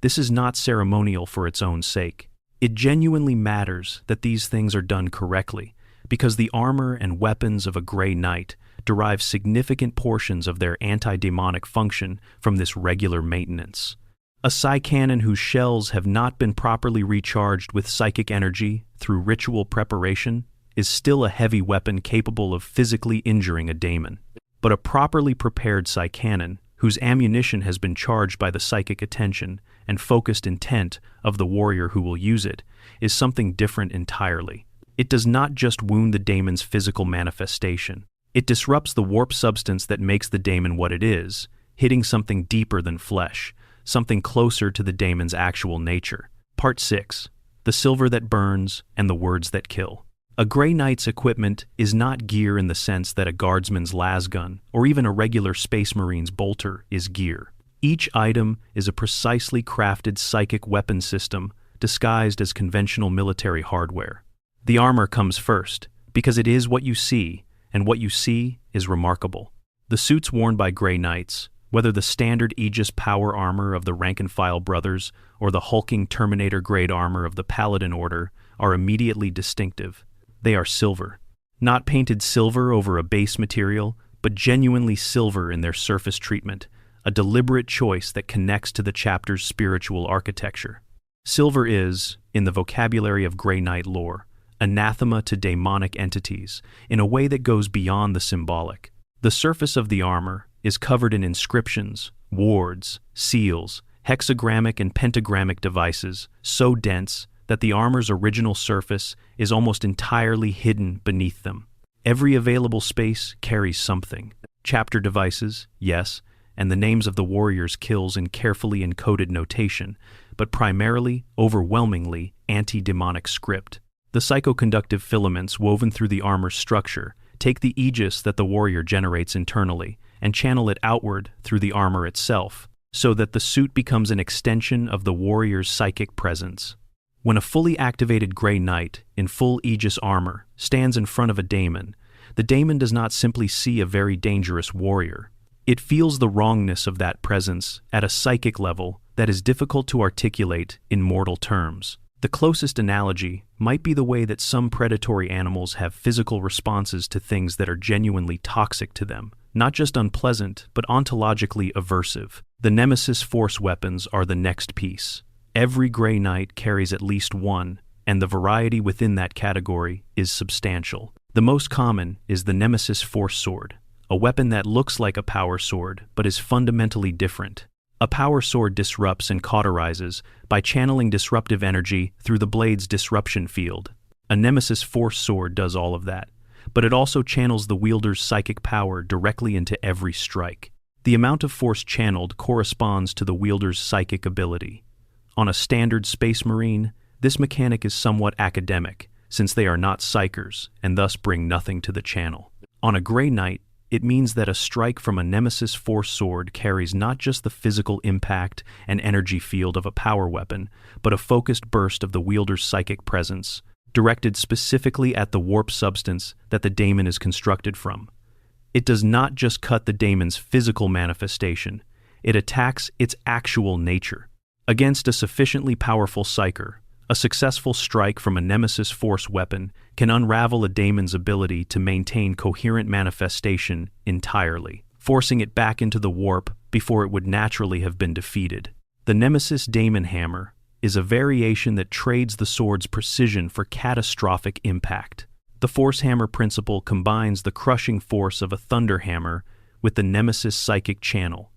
This is not ceremonial for its own sake. It genuinely matters that these things are done correctly, because the armor and weapons of a Grey Knight derive significant portions of their anti-demonic function from this regular maintenance. A psi cannon whose shells have not been properly recharged with psychic energy through ritual preparation is still a heavy weapon capable of physically injuring a daemon. But a properly prepared psi cannon, whose ammunition has been charged by the psychic attention and focused intent of the warrior who will use it, is something different entirely. It does not just wound the daemon's physical manifestation. It disrupts the warp substance that makes the daemon what it is, hitting something deeper than flesh, something closer to the daemon's actual nature. Part 6. The Silver That Burns and the Words That Kill. A Grey Knight's equipment is not gear in the sense that a guardsman's lasgun or even a regular Space Marine's bolter is gear. Each item is a precisely crafted psychic weapon system disguised as conventional military hardware. The armor comes first, because it is what you see, and what you see is remarkable. The suits worn by Grey Knights, whether the standard Aegis power armor of the rank-and-file brothers or the hulking Terminator-grade armor of the Paladin Order, are immediately distinctive. They are silver. Not painted silver over a base material, but genuinely silver in their surface treatment, a deliberate choice that connects to the chapter's spiritual architecture. Silver is, in the vocabulary of Grey Knight lore, anathema to demonic entities in a way that goes beyond the symbolic. The surface of the armor is covered in inscriptions, wards, seals, hexagrammic and pentagrammic devices so dense that the armor's original surface is almost entirely hidden beneath them. Every available space carries something. Chapter devices, yes, and the names of the warriors' kills in carefully encoded notation, but primarily, overwhelmingly, anti-demonic script. The psychoconductive filaments woven through the armor's structure take the aegis that the warrior generates internally and channel it outward through the armor itself, so that the suit becomes an extension of the warrior's psychic presence. When a fully activated Grey Knight in full aegis armor stands in front of a daemon, the daemon does not simply see a very dangerous warrior. It feels the wrongness of that presence at a psychic level that is difficult to articulate in mortal terms. The closest analogy might be the way that some predatory animals have physical responses to things that are genuinely toxic to them, not just unpleasant, but ontologically aversive. The Nemesis Force weapons are the next piece. Every Grey Knight carries at least one, and the variety within that category is substantial. The most common is the Nemesis Force Sword, a weapon that looks like a power sword, but is fundamentally different. A power sword disrupts and cauterizes by channeling disruptive energy through the blade's disruption field. A Nemesis Force Sword does all of that, but it also channels the wielder's psychic power directly into every strike. The amount of force channeled corresponds to the wielder's psychic ability. On a standard Space Marine, this mechanic is somewhat academic, since they are not psychers and thus bring nothing to the channel. On a Grey Knight, it means that a strike from a Nemesis Force Sword carries not just the physical impact and energy field of a power weapon, but a focused burst of the wielder's psychic presence, directed specifically at the warp substance that the daemon is constructed from. It does not just cut the daemon's physical manifestation, it attacks its actual nature. Against a sufficiently powerful psyker, a successful strike from a Nemesis Force weapon can unravel a daemon's ability to maintain coherent manifestation entirely, forcing it back into the warp before it would naturally have been defeated. The Nemesis Daemon Hammer is a variation that trades the sword's precision for catastrophic impact. The Force Hammer principle combines the crushing force of a Thunder Hammer with the Nemesis Psychic Channel,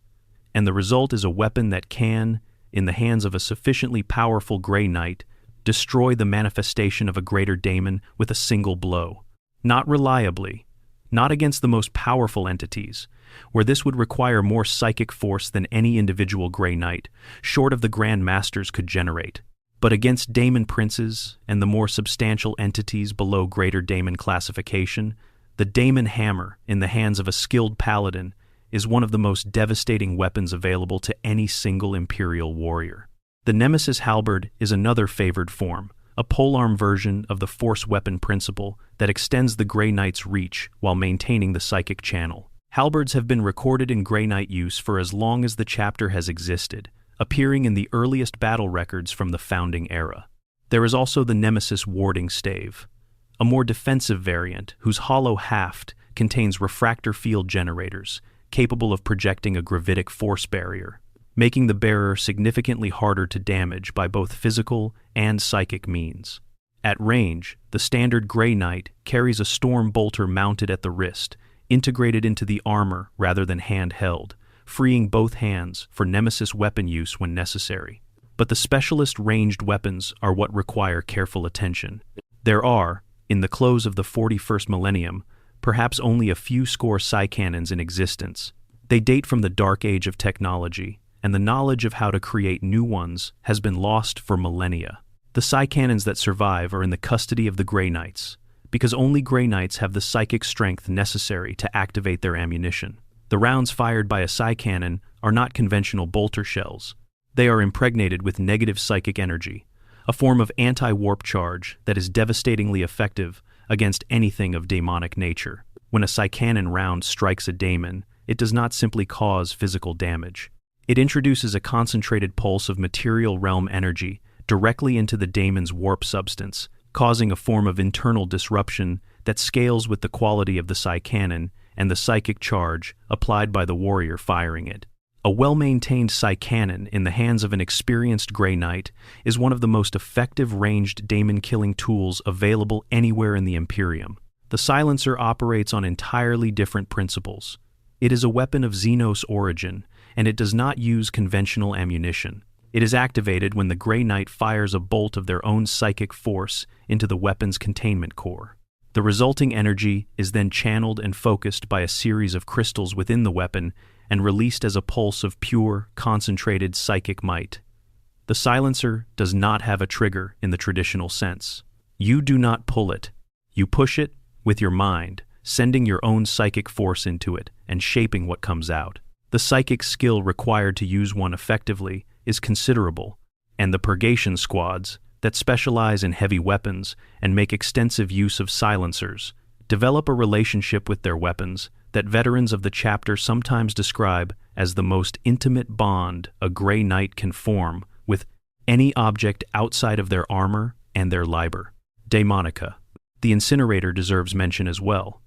and the result is a weapon that can, in the hands of a sufficiently powerful Grey Knight, destroy the manifestation of a greater daemon with a single blow. Not reliably, not against the most powerful entities, where this would require more psychic force than any individual Grey Knight, short of the Grand Masters, could generate, but against daemon princes and the more substantial entities below greater daemon classification, the Daemon Hammer in the hands of a skilled paladin is one of the most devastating weapons available to any single Imperial warrior. The Nemesis Halberd is another favored form, a polearm version of the force weapon principle that extends the Grey Knight's reach while maintaining the psychic channel. Halberds have been recorded in Grey Knight use for as long as the chapter has existed, appearing in the earliest battle records from the founding era. There is also the Nemesis Warding Stave, a more defensive variant whose hollow haft contains refractor field generators capable of projecting a gravitic force barrier, making the bearer significantly harder to damage by both physical and psychic means. At range, the standard Grey Knight carries a Storm Bolter mounted at the wrist, integrated into the armor rather than handheld, freeing both hands for Nemesis weapon use when necessary. But the specialist ranged weapons are what require careful attention. There are, in the close of the 41st millennium, perhaps only a few score psy-cannons in existence. They date from the dark age of technology, and the knowledge of how to create new ones has been lost for millennia. The psy-cannons that survive are in the custody of the Grey Knights, because only Grey Knights have the psychic strength necessary to activate their ammunition. The rounds fired by a psy-cannon are not conventional bolter shells. They are impregnated with negative psychic energy, a form of anti-warp charge that is devastatingly effective against anything of demonic nature. When a psy-cannon round strikes a daemon, it does not simply cause physical damage. It introduces a concentrated pulse of material realm energy directly into the daemon's warp substance, causing a form of internal disruption that scales with the quality of the psy-cannon and the psychic charge applied by the warrior firing it. A well-maintained psy-cannon in the hands of an experienced Grey Knight is one of the most effective ranged daemon-killing tools available anywhere in the Imperium. The silencer operates on entirely different principles. It is a weapon of Xenos origin, and it does not use conventional ammunition. It is activated when the Grey Knight fires a bolt of their own psychic force into the weapon's containment core. The resulting energy is then channeled and focused by a series of crystals within the weapon and released as a pulse of pure, concentrated psychic might. The silencer does not have a trigger in the traditional sense. You do not pull it. You push it with your mind, sending your own psychic force into it and shaping what comes out. The psychic skill required to use one effectively is considerable, and the purgation squads that specialize in heavy weapons and make extensive use of silencers develop a relationship with their weapons that veterans of the chapter sometimes describe as the most intimate bond a Grey Knight can form with any object outside of their armor and their liber. Daemonica. The incinerator deserves mention as well.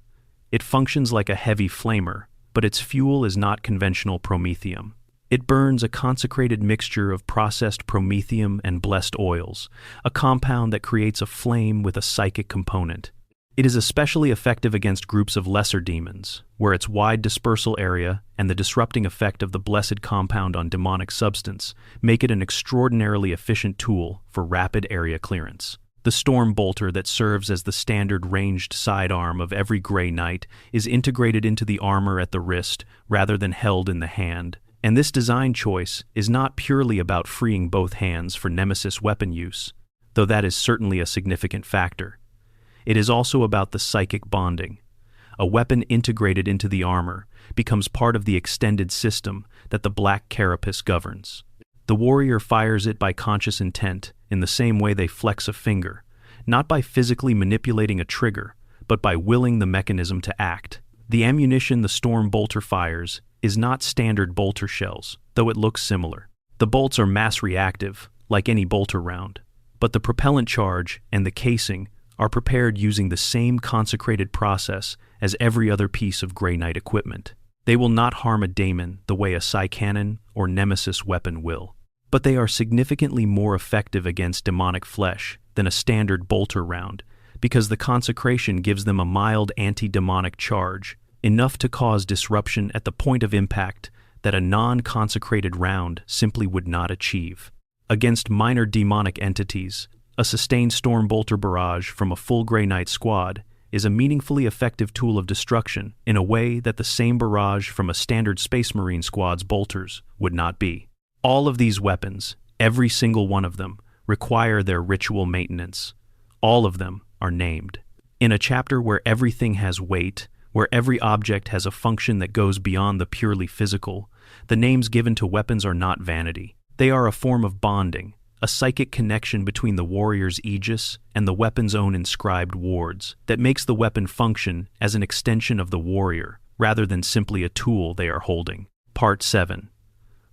It functions like a heavy flamer, but its fuel is not conventional promethium. It burns a consecrated mixture of processed promethium and blessed oils, a compound that creates a flame with a psychic component. It is especially effective against groups of lesser demons, where its wide dispersal area and the disrupting effect of the blessed compound on demonic substance make it an extraordinarily efficient tool for rapid area clearance. The storm bolter that serves as the standard ranged sidearm of every Grey Knight is integrated into the armor at the wrist rather than held in the hand, and this design choice is not purely about freeing both hands for nemesis weapon use, though that is certainly a significant factor. It is also about the psychic bonding. A weapon integrated into the armor becomes part of the extended system that the Black Carapace governs. The warrior fires it by conscious intent in the same way they flex a finger, not by physically manipulating a trigger, but by willing the mechanism to act. The ammunition the storm bolter fires is not standard bolter shells, though it looks similar. The bolts are mass reactive, like any bolter round, but the propellant charge and the casing are prepared using the same consecrated process as every other piece of Grey Knight equipment. They will not harm a daemon the way a psy-cannon or nemesis weapon will, but they are significantly more effective against demonic flesh than a standard bolter round because the consecration gives them a mild anti-demonic charge, enough to cause disruption at the point of impact that a non-consecrated round simply would not achieve. Against minor demonic entities, a sustained storm bolter barrage from a full Grey Knight squad is a meaningfully effective tool of destruction in a way that the same barrage from a standard Space Marine squad's bolters would not be. All of these weapons, every single one of them, require their ritual maintenance. All of them are named. In a chapter where everything has weight, where every object has a function that goes beyond the purely physical, the names given to weapons are not vanity. They are a form of bonding, a psychic connection between the warrior's aegis and the weapon's own inscribed wards that makes the weapon function as an extension of the warrior rather than simply a tool they are holding. Part 7.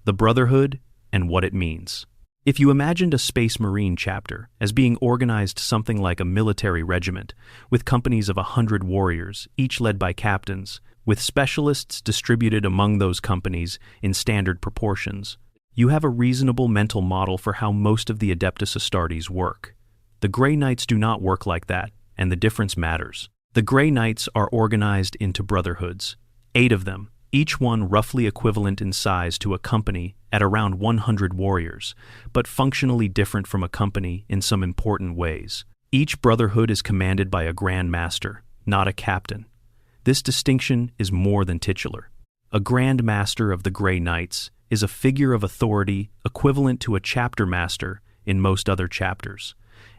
The Brotherhood and what it means. If you imagined a Space Marine chapter as being organized something like a military regiment, with companies of 100 warriors, each led by captains, with specialists distributed among those companies in standard proportions, you have a reasonable mental model for how most of the Adeptus Astartes work. The Grey Knights do not work like that, and the difference matters. The Grey Knights are organized into brotherhoods, 8 of them, each one roughly equivalent in size to a company at around 100 warriors, but functionally different from a company in some important ways. Each brotherhood is commanded by a Grand Master, not a captain. This distinction is more than titular. A Grand Master of the Grey Knights is a figure of authority equivalent to a chapter master in most other chapters,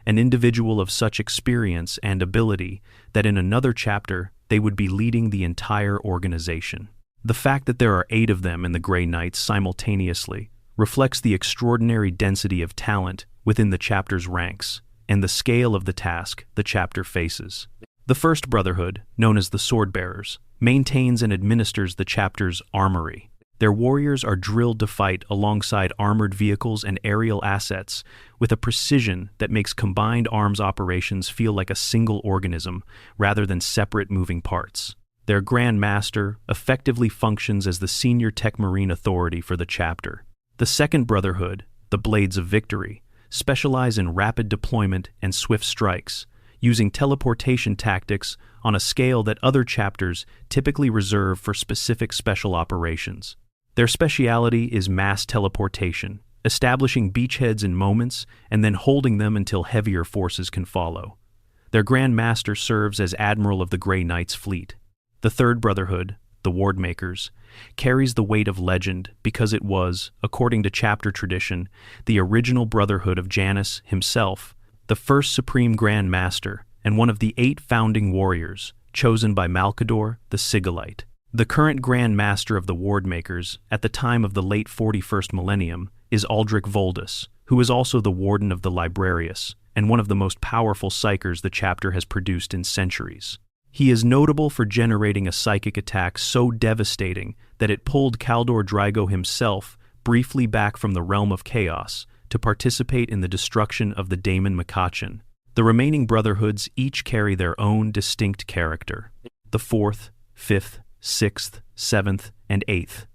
an individual of such experience and ability that in another chapter they would be leading the entire organization. The fact that there are 8 of them in the Grey Knights simultaneously reflects the extraordinary density of talent within the chapter's ranks, and the scale of the task the chapter faces. The first brotherhood, known as the Swordbearers, maintains and administers the chapter's armory. Their warriors are drilled to fight alongside armored vehicles and aerial assets with a precision that makes combined arms operations feel like a single organism rather than separate moving parts. Their Grand Master effectively functions as the senior Techmarine authority for the chapter. The second brotherhood, the Blades of Victory, specialize in rapid deployment and swift strikes, using teleportation tactics on a scale that other chapters typically reserve for specific special operations. Their speciality is mass teleportation, establishing beachheads in moments and then holding them until heavier forces can follow. Their Grand Master serves as Admiral of the Grey Knight's fleet. The third brotherhood, the Wardmakers, carries the weight of legend because it was, according to chapter tradition, the original brotherhood of Janus himself, the first supreme Grand Master and one of the 8 founding warriors, chosen by Malcador the Sigillite. The current Grand Master of the Wardmakers, at the time of the late 41st millennium, is Aldrich Voldus, who is also the Warden of the Librarius and one of the most powerful psychers the chapter has produced in centuries. He is notable for generating a psychic attack so devastating that it pulled Kaldor Drago himself briefly back from the realm of chaos to participate in the destruction of the Daemon Makachin. The remaining brotherhoods each carry their own distinct character. The 4th, 5th, 6th, 7th, and 8th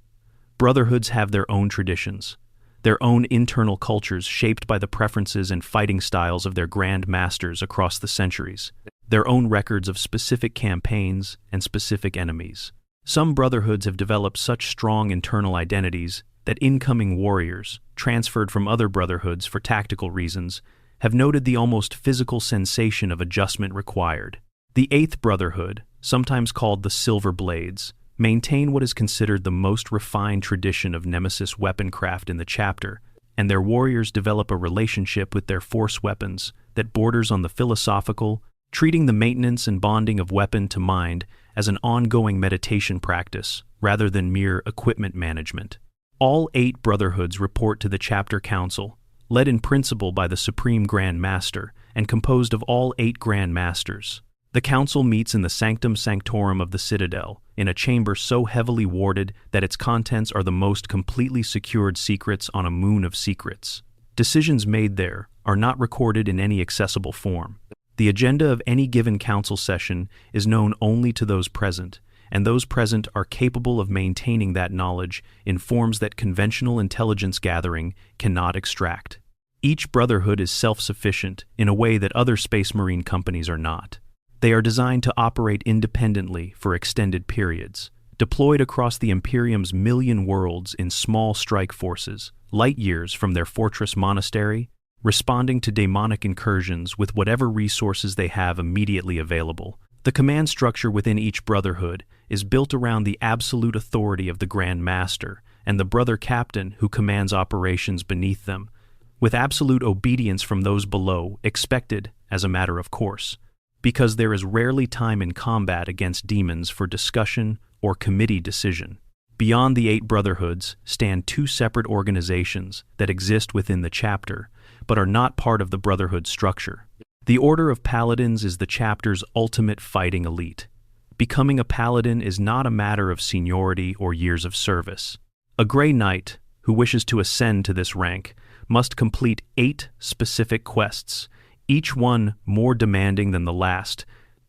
brotherhoods have their own traditions, their own internal cultures shaped by the preferences and fighting styles of their Grand Masters across the centuries, their own records of specific campaigns and specific enemies. Some brotherhoods have developed such strong internal identities that incoming warriors, transferred from other brotherhoods for tactical reasons, have noted the almost physical sensation of adjustment required. The 8th Brotherhood, sometimes called the Silver Blades, maintain what is considered the most refined tradition of Nemesis weaponcraft in the chapter, and their warriors develop a relationship with their force weapons that borders on the philosophical, treating the maintenance and bonding of weapon to mind as an ongoing meditation practice rather than mere equipment management. All 8 brotherhoods report to the chapter council, led in principle by the Supreme Grand Master and composed of all 8 Grand Masters. The council meets in the Sanctum Sanctorum of the Citadel, in a chamber so heavily warded that its contents are the most completely secured secrets on a moon of secrets. Decisions made there are not recorded in any accessible form. The agenda of any given council session is known only to those present, and those present are capable of maintaining that knowledge in forms that conventional intelligence gathering cannot extract. Each brotherhood is self-sufficient in a way that other space marine companies are not. They are designed to operate independently for extended periods, deployed across the Imperium's million worlds in small strike forces, light years from their fortress monastery, responding to demonic incursions with whatever resources they have immediately available. The command structure within each brotherhood is built around the absolute authority of the Grand Master and the brother captain who commands operations beneath them, with absolute obedience from those below expected as a matter of course, because there is rarely time in combat against demons for discussion or committee decision. Beyond the 8 brotherhoods stand 2 separate organizations that exist within the chapter, but are not part of the brotherhood structure. The Order of Paladins is the chapter's ultimate fighting elite. Becoming a paladin is not a matter of seniority or years of service. A Grey Knight who wishes to ascend to this rank must complete 8 specific quests, each one more demanding than the last,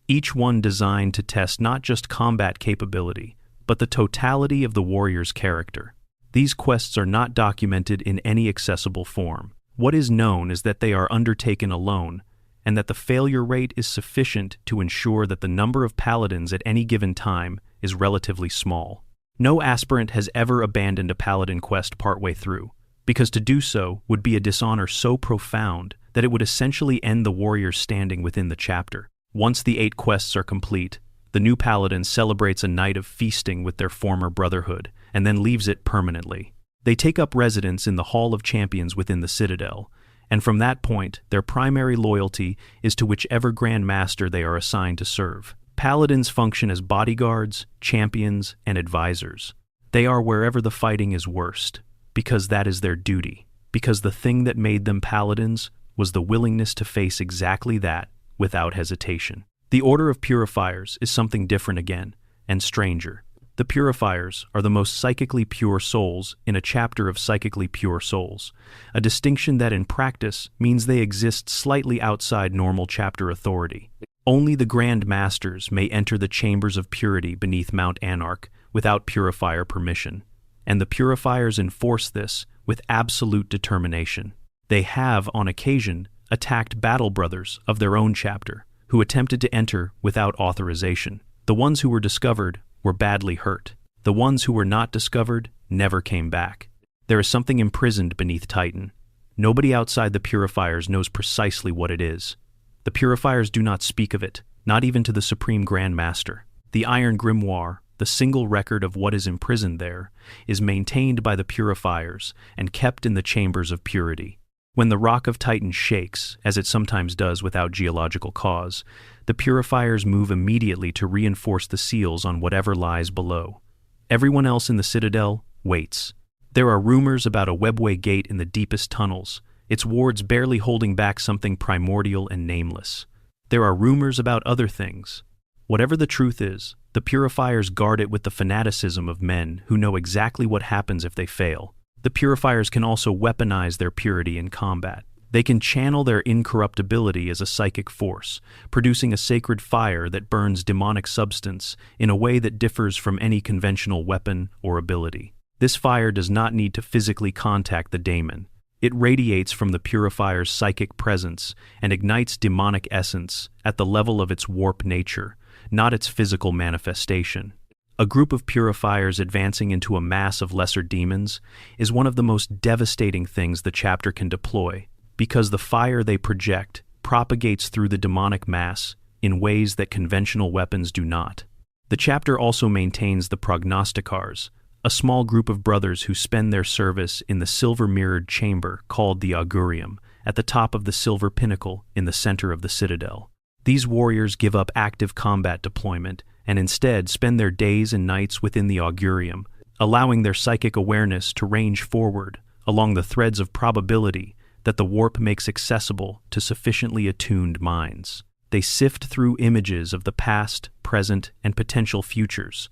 each one designed to test not just combat capability, but the totality of the warrior's character. These quests are not documented in any accessible form. What is known is that they are undertaken alone, and that the failure rate is sufficient to ensure that the number of paladins at any given time is relatively small. No aspirant has ever abandoned a paladin quest partway through, because to do so would be a dishonor so profound that it would essentially end the warrior's standing within the chapter. Once the 8 quests are complete, the new paladin celebrates a night of feasting with their former brotherhood, and then leaves it permanently. They take up residence in the Hall of Champions within the Citadel, and from that point, their primary loyalty is to whichever Grand Master they are assigned to serve. Paladins function as bodyguards, champions, and advisors. They are wherever the fighting is worst, because that is their duty, because the thing that made them paladins was the willingness to face exactly that without hesitation. The Order of Purifiers is something different again, and stranger. The Purifiers are the most psychically pure souls in a chapter of psychically pure souls, a distinction that in practice means they exist slightly outside normal chapter authority. Only the Grand Masters may enter the chambers of purity beneath Mount Anarch without Purifier permission, and the Purifiers enforce this with absolute determination. They have, on occasion, attacked battle brothers of their own chapter, who attempted to enter without authorization. The ones who were discovered were badly hurt. The ones who were not discovered never came back. There is something imprisoned beneath Titan. Nobody outside the Purifiers knows precisely what it is. The Purifiers do not speak of it, not even to the Supreme Grand Master. The Iron Grimoire, the single record of what is imprisoned there, is maintained by the Purifiers and kept in the chambers of purity. When the rock of Titan shakes, as it sometimes does without geological cause, the Purifiers move immediately to reinforce the seals on whatever lies below. Everyone else in the Citadel waits. There are rumors about a webway gate in the deepest tunnels, its wards barely holding back something primordial and nameless. There are rumors about other things. Whatever the truth is, the Purifiers guard it with the fanaticism of men who know exactly what happens if they fail. The Purifiers can also weaponize their purity in combat. They can channel their incorruptibility as a psychic force, producing a sacred fire that burns demonic substance in a way that differs from any conventional weapon or ability. This fire does not need to physically contact the daemon. It radiates from the Purifier's psychic presence and ignites demonic essence at the level of its warp nature, not its physical manifestation. A group of Purifiers advancing into a mass of lesser demons is one of the most devastating things the chapter can deploy, because the fire they project propagates through the demonic mass in ways that conventional weapons do not. The chapter also maintains the Prognosticars, a small group of brothers who spend their service in the silver-mirrored chamber called the Augurium, at the top of the silver pinnacle in the center of the Citadel. These warriors give up active combat deployment and instead spend their days and nights within the Augurium, allowing their psychic awareness to range forward along the threads of probability that the warp makes accessible to sufficiently attuned minds. They sift through images of the past, present, and potential futures,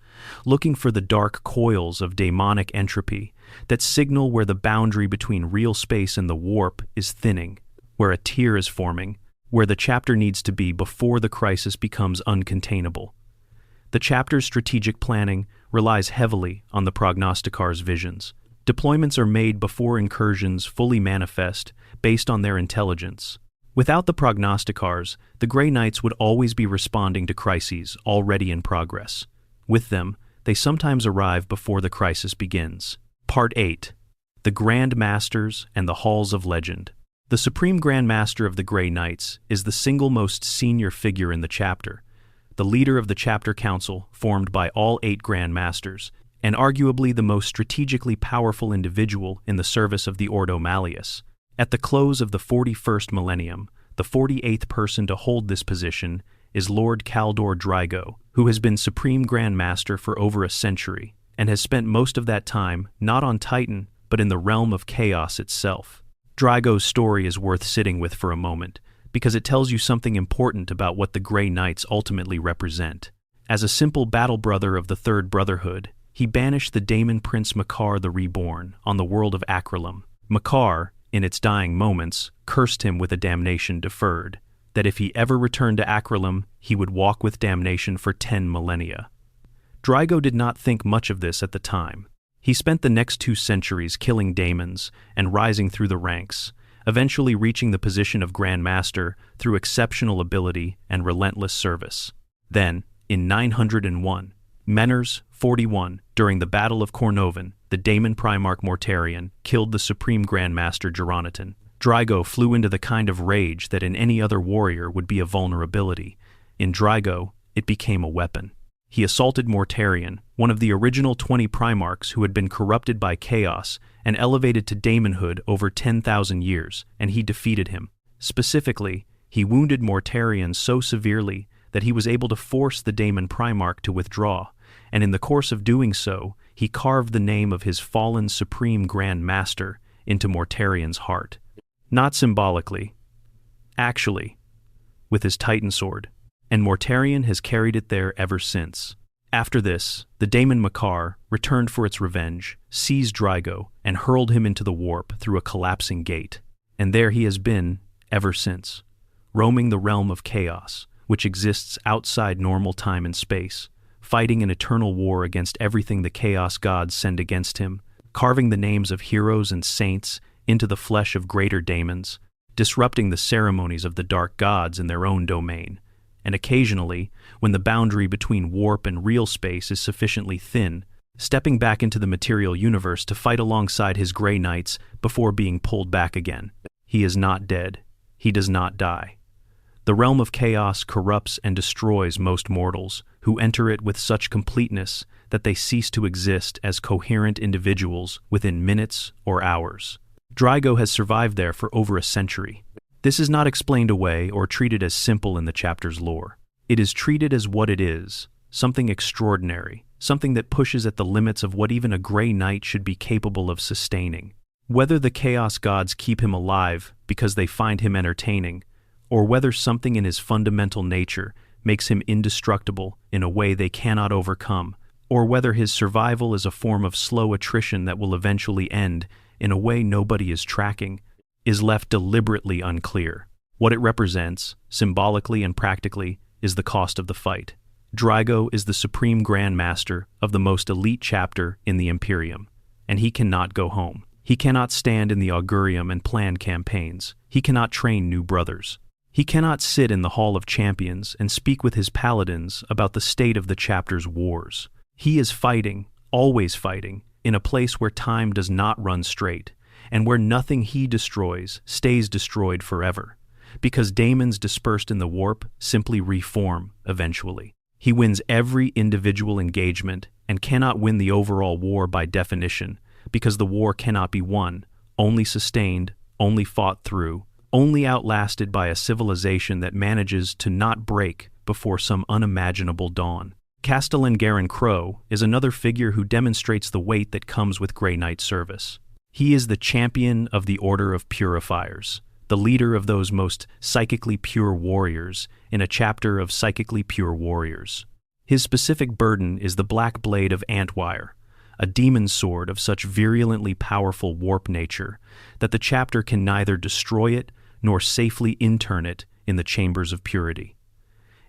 looking for the dark coils of daemonic entropy that signal where the boundary between real space and the warp is thinning, where a tear is forming, where the chapter needs to be before the crisis becomes uncontainable. The chapter's strategic planning relies heavily on the Prognosticar's visions. Deployments are made before incursions fully manifest based on their intelligence. Without the Prognosticars, the Grey Knights would always be responding to crises already in progress. With them, they sometimes arrive before the crisis begins. Part 8. The Grand Masters and the Halls of Legend. The Supreme Grand Master of the Grey Knights is the single most senior figure in the chapter, the leader of the chapter council formed by all 8 Grand Masters, and arguably the most strategically powerful individual in the service of the Ordo Malleus. At the close of the 41st millennium, the 48th person to hold this position is Lord Kaldor Drygo, who has been Supreme Grand Master for over a century, and has spent most of that time not on Titan, but in the realm of chaos itself. Drygo's story is worth sitting with for a moment, because it tells you something important about what the Grey Knights ultimately represent. As a simple battle brother of the Third Brotherhood, he banished the Daemon Prince Makar the Reborn on the world of Acrylum. Makar, in its dying moments, cursed him with a damnation deferred, that if he ever returned to Acrylum, he would walk with damnation for 10 millennia. Drygo did not think much of this at the time. He spent the next 2 centuries killing daemons and rising through the ranks, eventually reaching the position of Grand Master through exceptional ability and relentless service. Then, in 901, Meners 41, during the Battle of Cornovan, the Daemon Primarch Mortarion killed the Supreme Grand Master Geronitan. Drygo flew into the kind of rage that in any other warrior would be a vulnerability. In Drygo, it became a weapon. He assaulted Mortarion, one of the original 20 Primarchs who had been corrupted by chaos and elevated to daemonhood over 10,000 years, and he defeated him. Specifically, he wounded Mortarion so severely that he was able to force the Daemon Primarch to withdraw, and in the course of doing so, he carved the name of his fallen Supreme Grand Master into Mortarian's heart. Not symbolically, actually, with his Titan sword, and Mortarion has carried it there ever since. After this, the daemon Makar returned for its revenge, seized Drygo, and hurled him into the warp through a collapsing gate. And there he has been ever since, roaming the realm of chaos, which exists outside normal time and space, fighting an eternal war against everything the chaos gods send against him, carving the names of heroes and saints into the flesh of greater daemons, disrupting the ceremonies of the dark gods in their own domain, and occasionally, when the boundary between warp and real space is sufficiently thin, stepping back into the material universe to fight alongside his Grey Knights before being pulled back again. He is not dead. He does not die. The realm of chaos corrupts and destroys most mortals, who enter it with such completeness that they cease to exist as coherent individuals within minutes or hours. Drygo has survived there for over a century. This is not explained away or treated as simple in the chapter's lore. It is treated as what it is, something extraordinary, something that pushes at the limits of what even a Grey Knight should be capable of sustaining. Whether the Chaos Gods keep him alive because they find him entertaining, or whether something in his fundamental nature makes him indestructible in a way they cannot overcome, or whether his survival is a form of slow attrition that will eventually end in a way nobody is tracking, is left deliberately unclear. What it represents, symbolically and practically, is the cost of the fight. Drygo is the supreme Grand Master of the most elite chapter in the Imperium, and he cannot go home. He cannot stand in the Augurium and plan campaigns. He cannot train new brothers. He cannot sit in the Hall of Champions and speak with his paladins about the state of the chapter's wars. He is fighting, always fighting, in a place where time does not run straight, and where nothing he destroys stays destroyed forever, because daemons dispersed in the warp simply reform eventually. He wins every individual engagement and cannot win the overall war by definition, because the war cannot be won, only sustained, only fought through, only outlasted by a civilization that manages to not break before some unimaginable dawn. Castellan Garin Crow is another figure who demonstrates the weight that comes with Grey Knight service. He is the champion of the Order of Purifiers, the leader of those most psychically pure warriors in a chapter of psychically pure warriors. His specific burden is the Black Blade of Antwire, a demon sword of such virulently powerful warp nature that the chapter can neither destroy it nor safely intern it in the chambers of purity.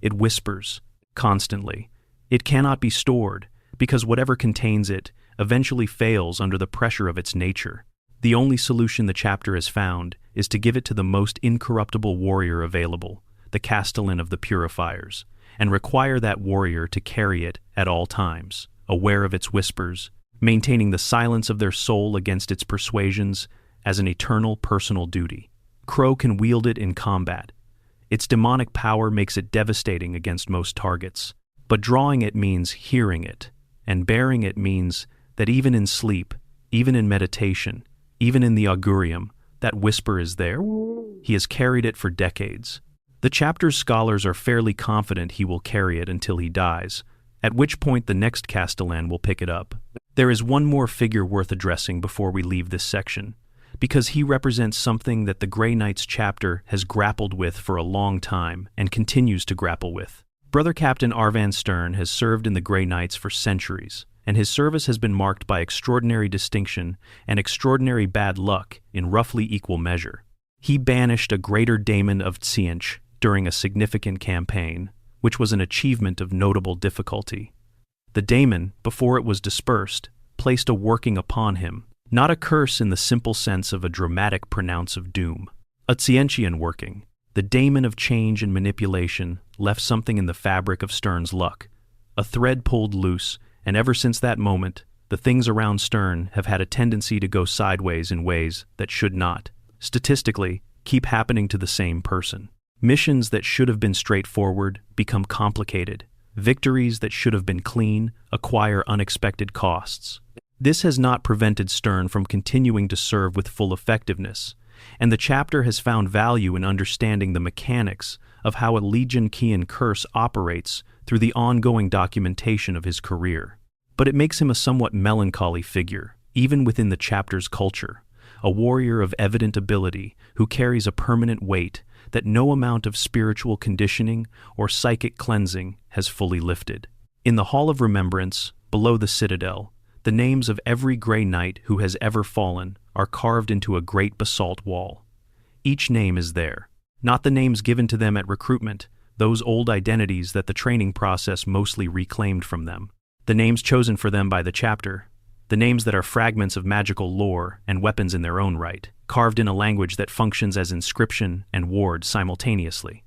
It whispers, constantly. It cannot be stored, because whatever contains it eventually fails under the pressure of its nature. The only solution the chapter has found is to give it to the most incorruptible warrior available, the Castellan of the Purifiers, and require that warrior to carry it at all times, aware of its whispers, maintaining the silence of their soul against its persuasions as an eternal personal duty. Crow can wield it in combat. Its demonic power makes it devastating against most targets, but drawing it means hearing it, and bearing it means that even in sleep, even in meditation, even in the Augurium, that whisper is there. He has carried it for decades. The chapter's scholars are fairly confident he will carry it until he dies, at which point the next Castellan will pick it up. There is one more figure worth addressing before we leave this section, because he represents something that the Grey Knights chapter has grappled with for a long time and continues to grapple with. Brother Captain Arvan Stern has served in the Grey Knights for centuries, and his service has been marked by extraordinary distinction and extraordinary bad luck in roughly equal measure. He banished a greater daemon of Tsiench during a significant campaign, which was an achievement of notable difficulty. The daemon, before it was dispersed, placed a working upon him, not a curse in the simple sense of a dramatic pronounce of doom. A Tsienchian working, the daemon of change and manipulation left something in the fabric of Stern's luck. A thread pulled loose, and ever since that moment, the things around Stern have had a tendency to go sideways in ways that should not, statistically, keep happening to the same person. Missions that should have been straightforward become complicated. Victories that should have been clean acquire unexpected costs. This has not prevented Stern from continuing to serve with full effectiveness, and the chapter has found value in understanding the mechanics of how a Legion Kian curse operates through the ongoing documentation of his career. But it makes him a somewhat melancholy figure, even within the chapter's culture, a warrior of evident ability who carries a permanent weight that no amount of spiritual conditioning or psychic cleansing has fully lifted. In the Hall of Remembrance, below the citadel, the names of every Grey Knight who has ever fallen are carved into a great basalt wall. Each name is there, not the names given to them at recruitment, those old identities that the training process mostly reclaimed from them, the names chosen for them by the chapter, the names that are fragments of magical lore and weapons in their own right, carved in a language that functions as inscription and ward simultaneously.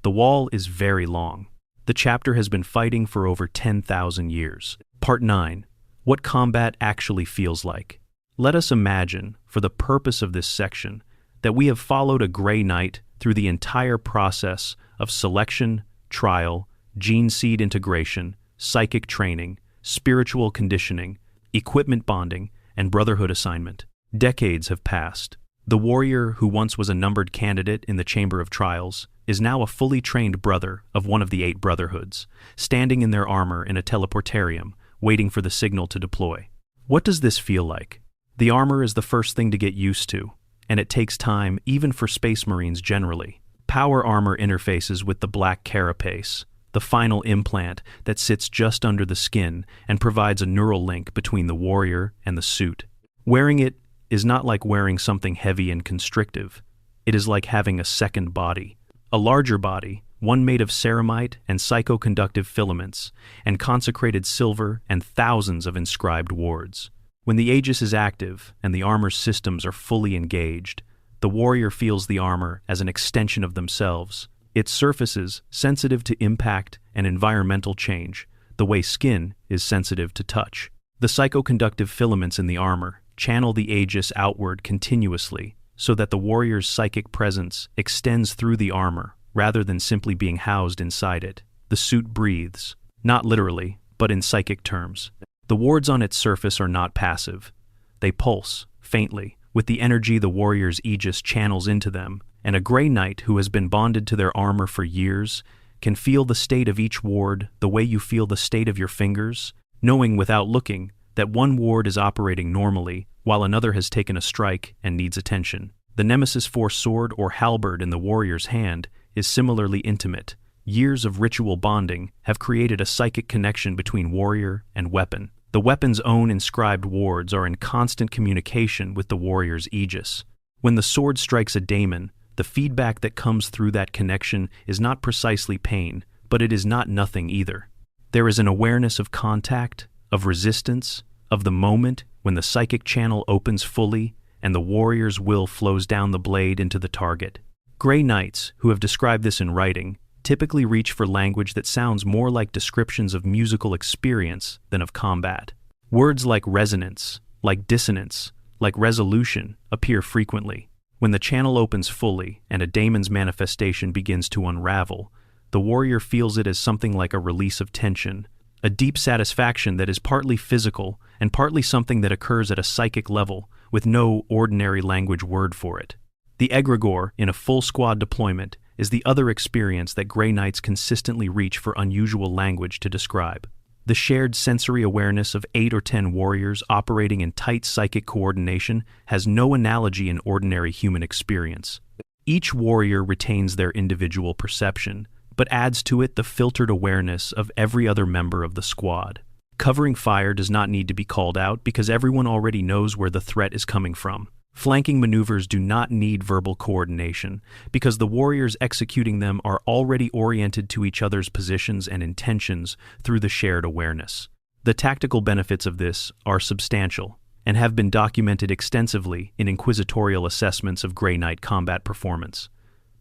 The wall is very long. The chapter has been fighting for over 10,000 years. Part 9. What combat actually feels like. Let us imagine, for the purpose of this section, that we have followed a Grey Knight through the entire process of selection, trial, gene seed integration, psychic training, spiritual conditioning, equipment bonding, and brotherhood assignment. Decades have passed. The warrior who once was a numbered candidate in the Chamber of Trials is now a fully trained brother of one of the 8 brotherhoods, standing in their armor in a teleportarium, waiting for the signal to deploy. What does this feel like? The armor is the first thing to get used to, and it takes time even for Space Marines generally. Power armor interfaces with the black carapace, the final implant that sits just under the skin and provides a neural link between the warrior and the suit. Wearing it is not like wearing something heavy and constrictive. It is like having a second body. A larger body, one made of ceramite and psychoconductive filaments, and consecrated silver and thousands of inscribed wards. When the Aegis is active and the armor's systems are fully engaged, the warrior feels the armor as an extension of themselves. Its surfaces sensitive to impact and environmental change, the way skin is sensitive to touch. The psychoconductive filaments in the armor channel the Aegis outward continuously so that the warrior's psychic presence extends through the armor rather than simply being housed inside it. The suit breathes, not literally, but in psychic terms. The wards on its surface are not passive. They pulse, faintly, with the energy the warrior's Aegis channels into them, and a Grey Knight who has been bonded to their armor for years can feel the state of each ward the way you feel the state of your fingers, knowing without looking that one ward is operating normally while another has taken a strike and needs attention. The Nemesis Force sword or halberd in the warrior's hand is similarly intimate. Years of ritual bonding have created a psychic connection between warrior and weapon. The weapon's own inscribed wards are in constant communication with the warrior's Aegis. When the sword strikes a daemon, the feedback that comes through that connection is not precisely pain, but it is not nothing either. There is an awareness of contact, of resistance, of the moment when the psychic channel opens fully and the warrior's will flows down the blade into the target. Grey Knights, who have described this in writing, typically reach for language that sounds more like descriptions of musical experience than of combat. Words like resonance, like dissonance, like resolution appear frequently. When the channel opens fully and a daemon's manifestation begins to unravel, the warrior feels it as something like a release of tension, a deep satisfaction that is partly physical and partly something that occurs at a psychic level with no ordinary language word for it. The egregore in a full squad deployment is the other experience that Grey Knights consistently reach for unusual language to describe. The shared sensory awareness of 8 or 10 warriors operating in tight psychic coordination has no analogy in ordinary human experience. Each warrior retains their individual perception, but adds to it the filtered awareness of every other member of the squad. Covering fire does not need to be called out because everyone already knows where the threat is coming from. Flanking maneuvers do not need verbal coordination because the warriors executing them are already oriented to each other's positions and intentions through the shared awareness. The tactical benefits of this are substantial and have been documented extensively in inquisitorial assessments of Grey Knight combat performance.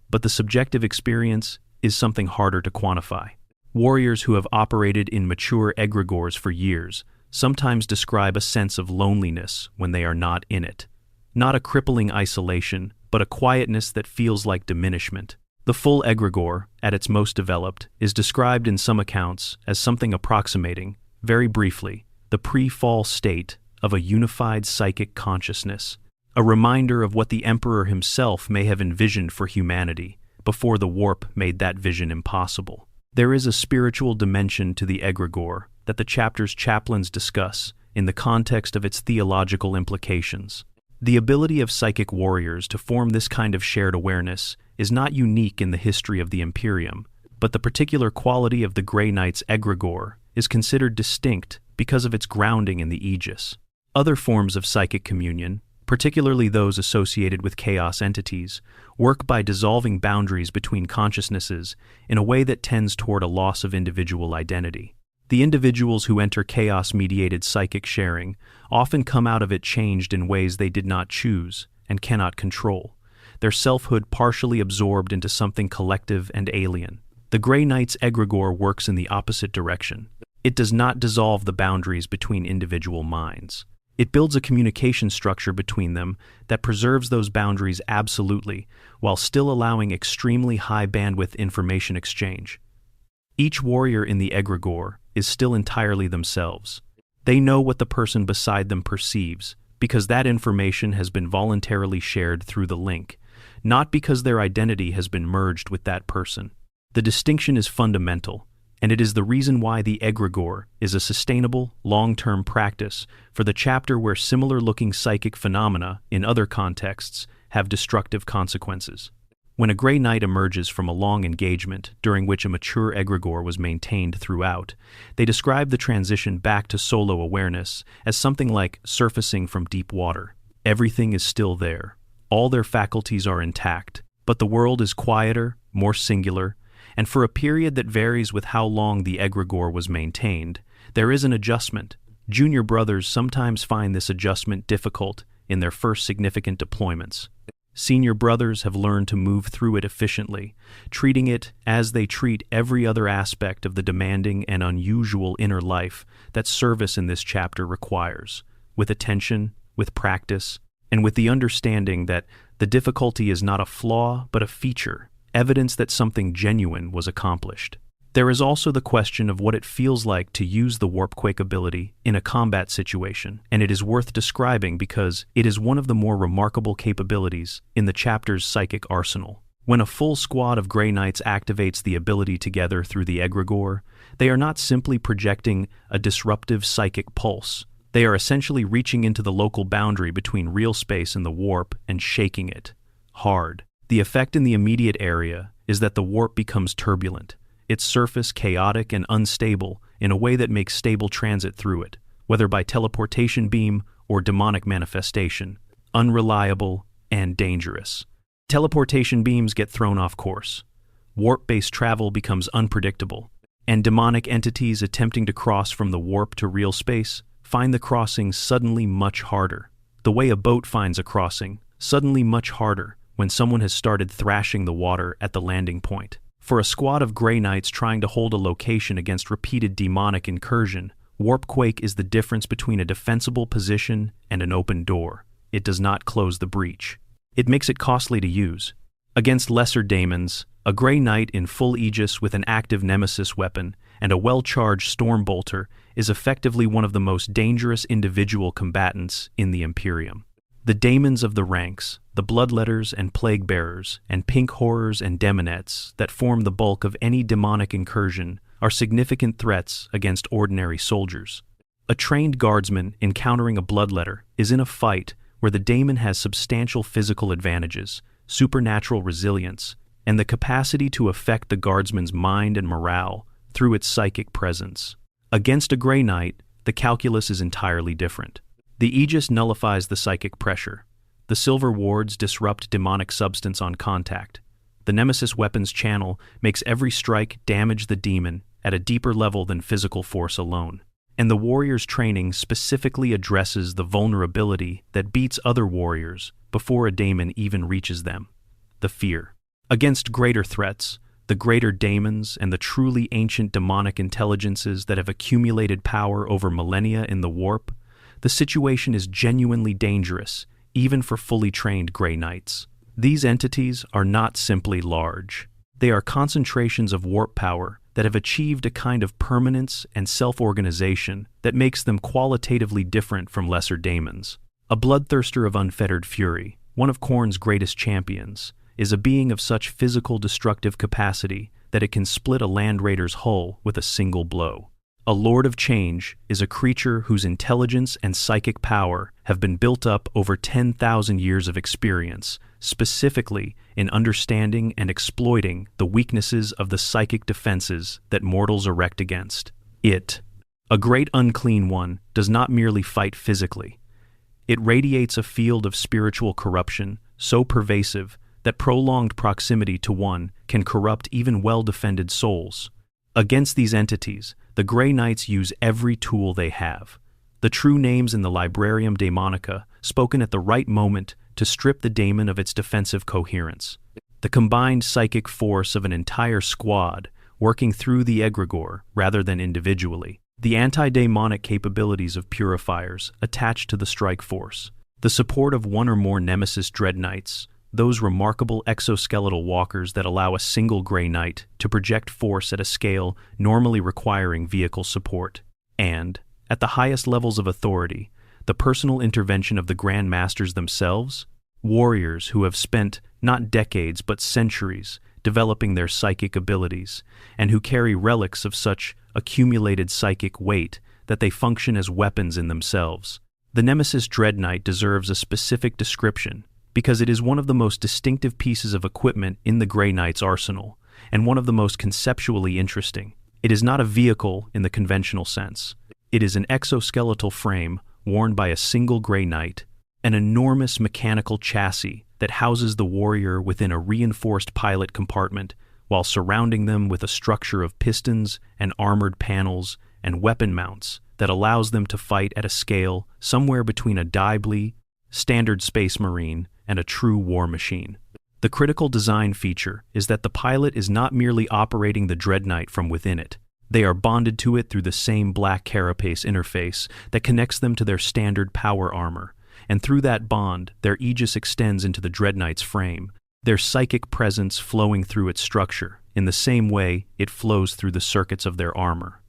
But the subjective experience is something harder to quantify. Warriors who have operated in mature egregores for years sometimes describe a sense of loneliness when they are not in it. Not a crippling isolation, but a quietness that feels like diminishment. The full egregore, at its most developed, is described in some accounts as something approximating, very briefly, the pre-fall state of a unified psychic consciousness, a reminder of what the Emperor himself may have envisioned for humanity before the warp made that vision impossible. There is a spiritual dimension to the egregore that the chapter's chaplains discuss in the context of its theological implications. The ability of psychic warriors to form this kind of shared awareness is not unique in the history of the Imperium, but the particular quality of the Grey Knight's egregore is considered distinct because of its grounding in the Aegis. Other forms of psychic communion, particularly those associated with chaos entities, work by dissolving boundaries between consciousnesses in a way that tends toward a loss of individual identity. The individuals who enter chaos-mediated psychic sharing often come out of it changed in ways they did not choose and cannot control, their selfhood partially absorbed into something collective and alien. The Grey Knight's egregore works in the opposite direction. It does not dissolve the boundaries between individual minds. It builds a communication structure between them that preserves those boundaries absolutely, while still allowing extremely high bandwidth information exchange. Each warrior in the egregore is still entirely themselves. They know what the person beside them perceives, because that information has been voluntarily shared through the link, not because their identity has been merged with that person. The distinction is fundamental, and it is the reason why the egregore is a sustainable, long-term practice for the chapter where similar-looking psychic phenomena, in other contexts, have destructive consequences. When a Grey Knight emerges from a long engagement, during which a mature egregore was maintained throughout, they describe the transition back to solo awareness as something like surfacing from deep water. Everything is still there. All their faculties are intact, but the world is quieter, more singular, and for a period that varies with how long the egregore was maintained, there is an adjustment. Junior brothers sometimes find this adjustment difficult in their first significant deployments. Senior brothers have learned to move through it efficiently, treating it as they treat every other aspect of the demanding and unusual inner life that service in this chapter requires, with attention, with practice, and with the understanding that the difficulty is not a flaw but a feature, evidence that something genuine was accomplished. There is also the question of what it feels like to use the Warpquake ability in a combat situation, and it is worth describing because it is one of the more remarkable capabilities in the chapter's psychic arsenal. When a full squad of Grey Knights activates the ability together through the egregore, they are not simply projecting a disruptive psychic pulse. They are essentially reaching into the local boundary between real space and the warp and shaking it hard. The effect in the immediate area is that the warp becomes turbulent, its surface chaotic and unstable in a way that makes stable transit through it, whether by teleportation beam or demonic manifestation, unreliable and dangerous. Teleportation beams get thrown off course. Warp-based travel becomes unpredictable, and demonic entities attempting to cross from the warp to real space find the crossing suddenly much harder. The way a boat finds a crossing, suddenly much harder when someone has started thrashing the water at the landing point. For a squad of Grey Knights trying to hold a location against repeated demonic incursion, Warpquake is the difference between a defensible position and an open door. It does not close the breach. It makes it costly to use. Against lesser daemons, a Grey Knight in full Aegis with an active nemesis weapon and a well-charged Stormbolter is effectively one of the most dangerous individual combatants in the Imperium. The daemons of the ranks, the bloodletters and plague bearers, and pink horrors and demonettes that form the bulk of any demonic incursion are significant threats against ordinary soldiers. A trained guardsman encountering a bloodletter is in a fight where the daemon has substantial physical advantages, supernatural resilience, and the capacity to affect the guardsman's mind and morale through its psychic presence. Against a Grey Knight, the calculus is entirely different. The Aegis nullifies the psychic pressure. The silver wards disrupt demonic substance on contact. The Nemesis weapon's channel makes every strike damage the demon at a deeper level than physical force alone. And the warrior's training specifically addresses the vulnerability that beats other warriors before a daemon even reaches them: the fear. Against greater threats, the greater daemons and the truly ancient demonic intelligences that have accumulated power over millennia in the warp, the situation is genuinely dangerous, even for fully trained Grey Knights. These entities are not simply large. They are concentrations of warp power that have achieved a kind of permanence and self-organization that makes them qualitatively different from lesser daemons. A bloodthirster of unfettered fury, one of Khorne's greatest champions, is a being of such physical destructive capacity that it can split a land raider's hull with a single blow. A Lord of Change is a creature whose intelligence and psychic power have been built up over 10,000 years of experience, specifically in understanding and exploiting the weaknesses of the psychic defenses that mortals erect against it. A great unclean one does not merely fight physically. It radiates a field of spiritual corruption so pervasive that prolonged proximity to one can corrupt even well-defended souls. Against these entities, the Grey Knights use every tool they have. The true names in the Librarium Daemonica, spoken at the right moment to strip the daemon of its defensive coherence. The combined psychic force of an entire squad, working through the egregore rather than individually. The anti-daemonic capabilities of purifiers attached to the strike force. The support of one or more Nemesis Dread Knights, those remarkable exoskeletal walkers that allow a single Grey Knight to project force at a scale normally requiring vehicle support. And, at the highest levels of authority, the personal intervention of the Grand Masters themselves, warriors who have spent not decades but centuries developing their psychic abilities, and who carry relics of such accumulated psychic weight that they function as weapons in themselves. The Nemesis Dread Knight deserves a specific description, because it is one of the most distinctive pieces of equipment in the Grey Knight's arsenal, and one of the most conceptually interesting. It is not a vehicle in the conventional sense. It is an exoskeletal frame worn by a single Grey Knight, an enormous mechanical chassis that houses the warrior within a reinforced pilot compartment, while surrounding them with a structure of pistons and armored panels and weapon mounts that allows them to fight at a scale somewhere between a Diebly, standard space marine, and a true war machine. The critical design feature is that the pilot is not merely operating the Dread Knight from within it. They are bonded to it through the same black carapace interface that connects them to their standard power armor, and through that bond, their aegis extends into the Dread Knight's frame, their psychic presence flowing through its structure, in the same way it flows through the circuits of their armor.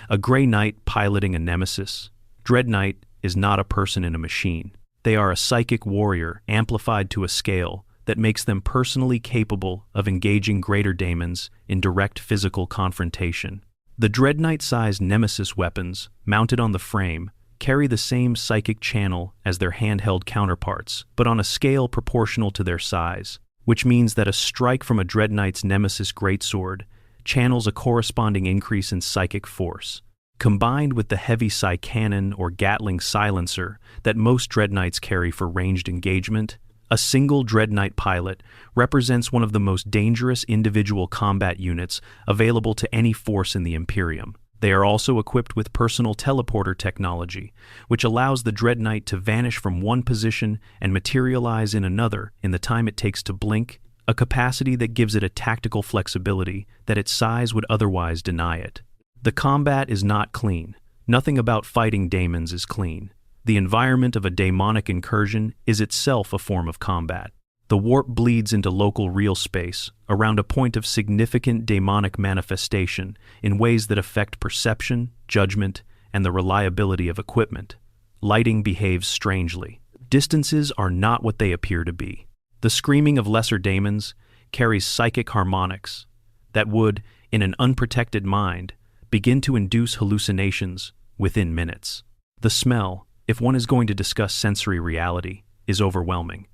A Grey Knight piloting a Nemesis Dread Knight is not a person in a machine. They are a psychic warrior amplified to a scale that makes them personally capable of engaging greater daemons in direct physical confrontation. The Dread Knight-sized Nemesis weapons, mounted on the frame, carry the same psychic channel as their handheld counterparts, but on a scale proportional to their size, which means that a strike from a Dread Knight's Nemesis greatsword channels a corresponding increase in psychic force. Combined with the heavy cannon or Gatling silencer that most Dread Knights carry for ranged engagement, a single Dread Knight pilot represents one of the most dangerous individual combat units available to any force in the Imperium. They are also equipped with personal teleporter technology, which allows the Dread Knight to vanish from one position and materialize in another in the time it takes to blink, a capacity that gives it a tactical flexibility that its size would otherwise deny it. The combat is not clean. Nothing about fighting daemons is clean. The environment of a daemonic incursion is itself a form of combat. The warp bleeds into local real space around a point of significant daemonic manifestation in ways that affect perception, judgment, and the reliability of equipment. Lighting behaves strangely. Distances are not what they appear to be. The screaming of lesser daemons carries psychic harmonics that would, in an unprotected mind, begin to induce hallucinations within minutes. The smell, if one is going to discuss sensory reality, is overwhelming.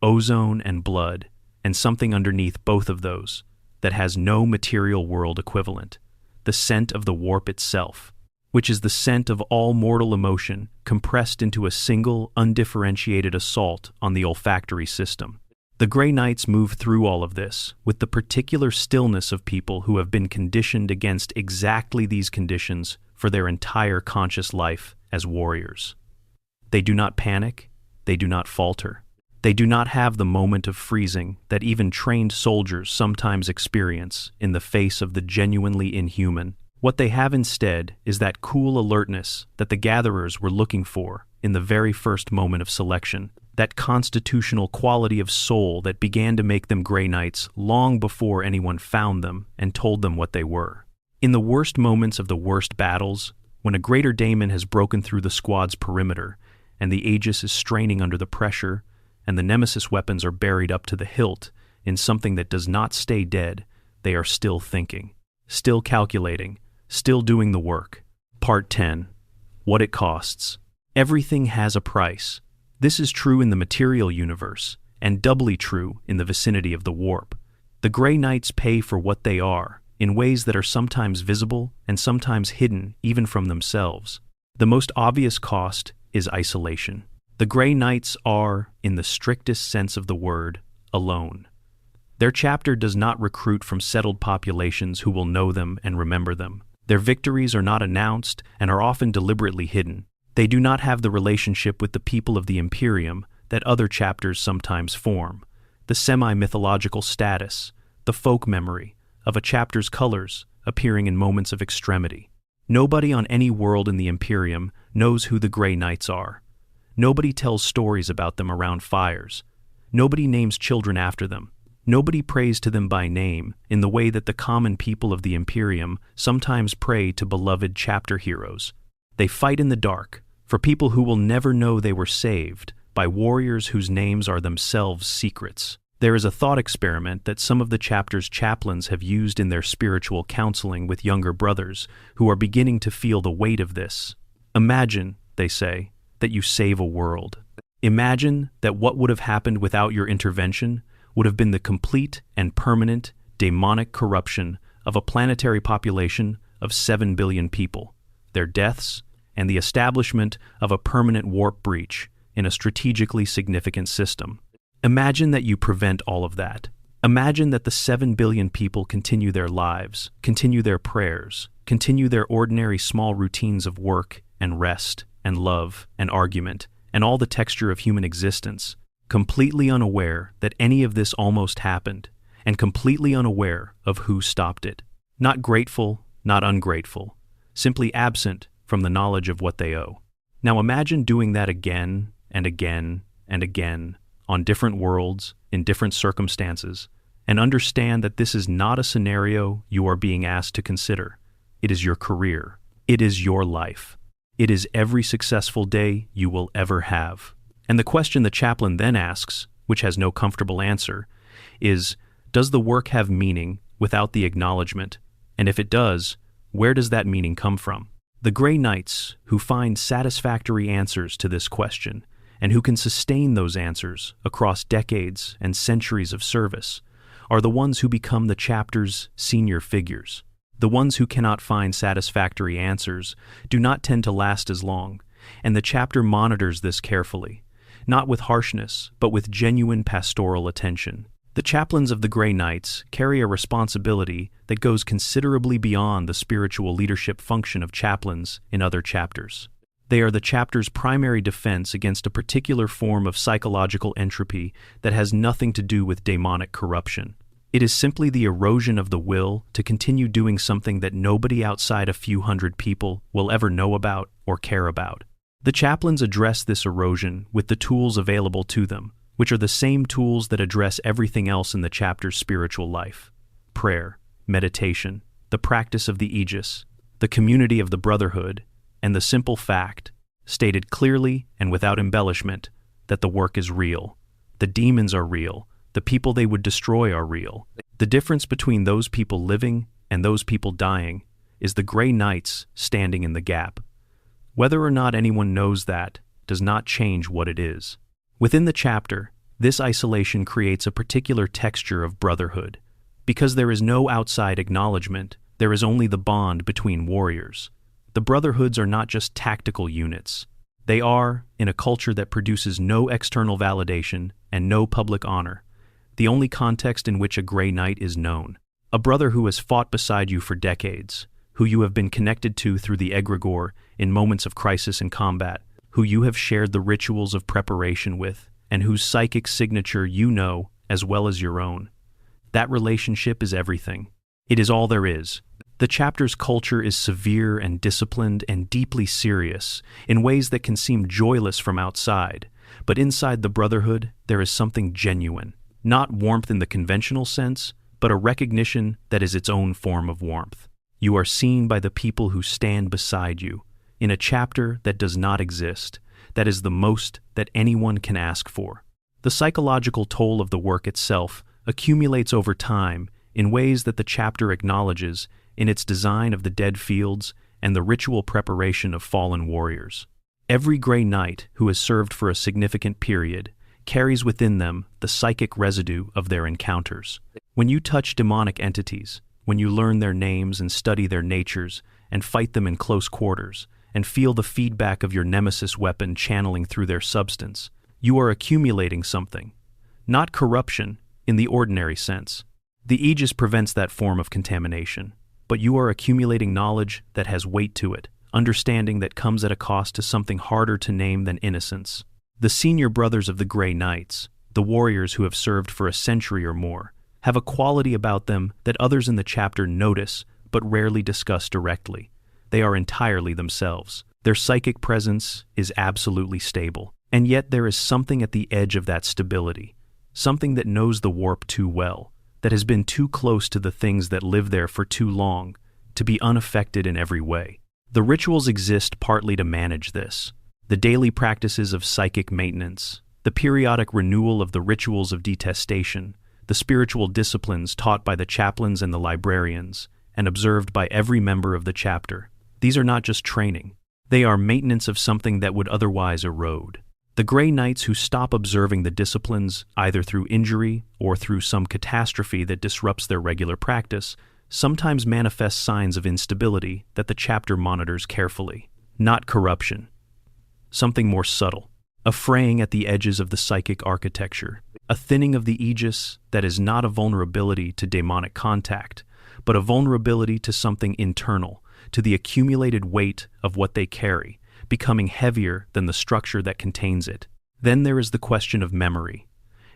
Ozone and blood, and something underneath both of those that has no material world equivalent. The scent of the warp itself, which is the scent of all mortal emotion compressed into a single, undifferentiated assault on the olfactory system. The Grey Knights move through all of this with the particular stillness of people who have been conditioned against exactly these conditions for their entire conscious life as warriors. They do not panic, they do not falter. They do not have the moment of freezing that even trained soldiers sometimes experience in the face of the genuinely inhuman. What they have instead is that cool alertness that the gatherers were looking for in the very first moment of selection, that constitutional quality of soul that began to make them Grey Knights long before anyone found them and told them what they were. In the worst moments of the worst battles, when a greater daemon has broken through the squad's perimeter and the Aegis is straining under the pressure, and the Nemesis weapons are buried up to the hilt in something that does not stay dead, they are still thinking, still calculating, Still doing the work. Part 10. What it costs. Everything has a price. This is true in the material universe, and doubly true in the vicinity of the warp. The Grey Knights pay for what they are, in ways that are sometimes visible and sometimes hidden even from themselves. The most obvious cost is isolation. The Grey Knights are, in the strictest sense of the word, alone. Their chapter does not recruit from settled populations who will know them and remember them. Their victories are not announced and are often deliberately hidden. They do not have the relationship with the people of the Imperium that other chapters sometimes form, the semi-mythological status, the folk memory of a chapter's colors appearing in moments of extremity. Nobody on any world in the Imperium knows who the Grey Knights are. Nobody tells stories about them around fires. Nobody names children after them. Nobody prays to them by name in the way that the common people of the Imperium sometimes pray to beloved chapter heroes. They fight in the dark for people who will never know they were saved by warriors whose names are themselves secrets. There is a thought experiment that some of the chapter's chaplains have used in their spiritual counseling with younger brothers who are beginning to feel the weight of this. Imagine, they say, that you save a world. Imagine that what would have happened without your intervention would have been the complete and permanent demonic corruption of a planetary population of 7 billion people, their deaths, and the establishment of a permanent warp breach in a strategically significant system. Imagine that you prevent all of that. Imagine that the 7 billion people continue their lives, continue their prayers, continue their ordinary small routines of work and rest and love and argument and all the texture of human existence, completely unaware that any of this almost happened, and completely unaware of who stopped it. Not grateful, not ungrateful, simply absent from the knowledge of what they owe. Now imagine doing that again and again and again on different worlds, in different circumstances, and understand that this is not a scenario you are being asked to consider. It is your career. It is your life. It is every successful day you will ever have. And the question the chaplain then asks, which has no comfortable answer, is, does the work have meaning without the acknowledgement? And if it does, where does that meaning come from? The Grey Knights, who find satisfactory answers to this question, and who can sustain those answers across decades and centuries of service, are the ones who become the chapter's senior figures. The ones who cannot find satisfactory answers do not tend to last as long, and the chapter monitors this carefully, not with harshness, but with genuine pastoral attention. The chaplains of the Grey Knights carry a responsibility that goes considerably beyond the spiritual leadership function of chaplains in other chapters. They are the chapter's primary defense against a particular form of psychological entropy that has nothing to do with demonic corruption. It is simply the erosion of the will to continue doing something that nobody outside a few hundred people will ever know about or care about. The chaplains address this erosion with the tools available to them, which are the same tools that address everything else in the chapter's spiritual life: prayer, meditation, the practice of the aegis, the community of the brotherhood, and the simple fact, stated clearly and without embellishment, that the work is real. The demons are real. The people they would destroy are real. The difference between those people living and those people dying is the Grey Knights standing in the gap. Whether or not anyone knows that does not change what it is. Within the chapter, this isolation creates a particular texture of brotherhood. Because there is no outside acknowledgement, there is only the bond between warriors. The brotherhoods are not just tactical units. They are, in a culture that produces no external validation and no public honor, the only context in which a Grey Knight is known. A brother who has fought beside you for decades, who you have been connected to through the egregore in moments of crisis and combat, who you have shared the rituals of preparation with, and whose psychic signature you know as well as your own. That relationship is everything. It is all there is. The chapter's culture is severe and disciplined and deeply serious in ways that can seem joyless from outside, but inside the brotherhood there is something genuine. Not warmth in the conventional sense, but a recognition that is its own form of warmth. You are seen by the people who stand beside you, in a chapter that does not exist, that is the most that anyone can ask for. The psychological toll of the work itself accumulates over time in ways that the chapter acknowledges in its design of the dead fields and the ritual preparation of fallen warriors. Every Grey Knight who has served for a significant period carries within them the psychic residue of their encounters. When you touch demonic entities, when you learn their names and study their natures and fight them in close quarters, and feel the feedback of your nemesis weapon channeling through their substance, you are accumulating something. Not corruption in the ordinary sense. The Aegis prevents that form of contamination, but you are accumulating knowledge that has weight to it, understanding that comes at a cost to something harder to name than innocence. The senior brothers of the Grey Knights, the warriors who have served for a century or more, have a quality about them that others in the chapter notice but rarely discuss directly. They are entirely themselves. Their psychic presence is absolutely stable, and yet there is something at the edge of that stability, something that knows the warp too well, that has been too close to the things that live there for too long, to be unaffected in every way. The rituals exist partly to manage this. The daily practices of psychic maintenance, the periodic renewal of the rituals of detestation, the spiritual disciplines taught by the chaplains and the librarians, and observed by every member of the chapter. These are not just training. They are maintenance of something that would otherwise erode. The Grey Knights who stop observing the disciplines, either through injury or through some catastrophe that disrupts their regular practice, sometimes manifest signs of instability that the chapter monitors carefully. Not corruption. Something more subtle. A fraying at the edges of the psychic architecture. A thinning of the Aegis that is not a vulnerability to demonic contact, but a vulnerability to something internal, to the accumulated weight of what they carry, becoming heavier than the structure that contains it. Then there is the question of memory.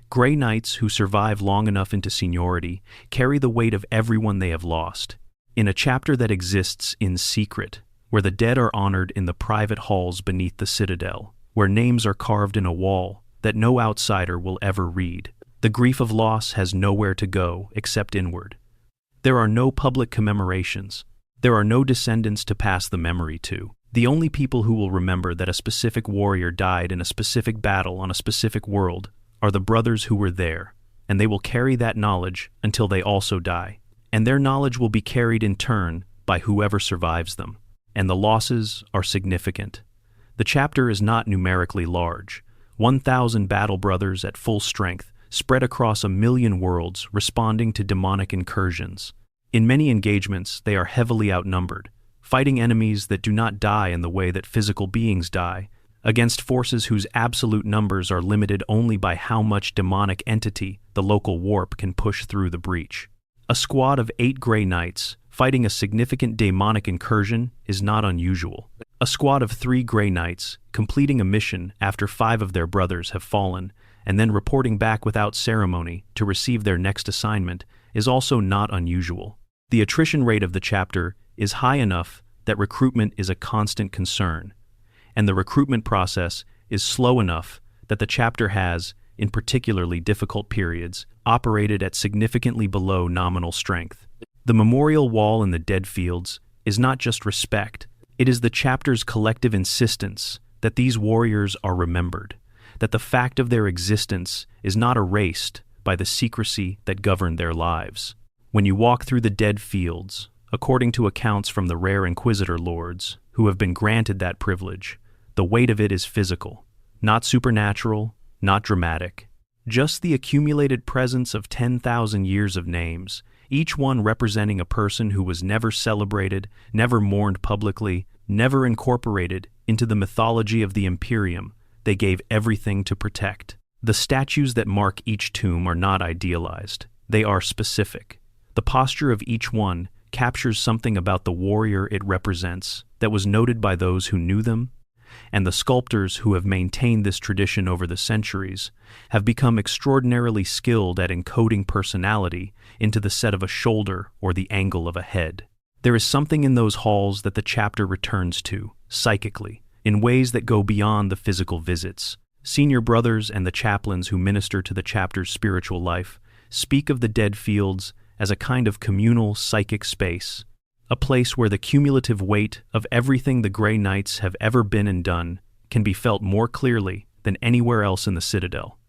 Grey Knights who survive long enough into seniority carry the weight of everyone they have lost. In a chapter that exists in secret, where the dead are honored in the private halls beneath the citadel, where names are carved in a wall that no outsider will ever read, the grief of loss has nowhere to go except inward. There are no public commemorations. There are no descendants to pass the memory to. The only people who will remember that a specific warrior died in a specific battle on a specific world are the brothers who were there, and they will carry that knowledge until they also die. And their knowledge will be carried in turn by whoever survives them. And the losses are significant. The chapter is not numerically large. 1,000 battle brothers at full strength, spread across 1,000,000 worlds responding to demonic incursions. In many engagements, they are heavily outnumbered, fighting enemies that do not die in the way that physical beings die, against forces whose absolute numbers are limited only by how much demonic entity the local warp can push through the breach. A squad of 8 Grey Knights fighting a significant demonic incursion is not unusual. A squad of 3 Grey Knights completing a mission after 5 of their brothers have fallen and then reporting back without ceremony to receive their next assignment is also not unusual. The attrition rate of the chapter is high enough that recruitment is a constant concern, and the recruitment process is slow enough that the chapter has, in particularly difficult periods, operated at significantly below nominal strength. The memorial wall in the dead fields is not just respect, it is the chapter's collective insistence that these warriors are remembered, that the fact of their existence is not erased by the secrecy that governed their lives. When you walk through the dead fields, according to accounts from the rare Inquisitor lords who have been granted that privilege, the weight of it is physical, not supernatural, not dramatic. Just the accumulated presence of 10,000 years of names, each one representing a person who was never celebrated, never mourned publicly, never incorporated into the mythology of the Imperium they gave everything to protect. The statues that mark each tomb are not idealized. They are specific. The posture of each one captures something about the warrior it represents that was noted by those who knew them, and the sculptors who have maintained this tradition over the centuries have become extraordinarily skilled at encoding personality into the set of a shoulder or the angle of a head. There is something in those halls that the chapter returns to, psychically, in ways that go beyond the physical visits. Senior brothers and the chaplains who minister to the chapter's spiritual life speak of the dead fields as a kind of communal psychic space, a place where the cumulative weight of everything the Grey Knights have ever been and done can be felt more clearly than anywhere else in the Citadel.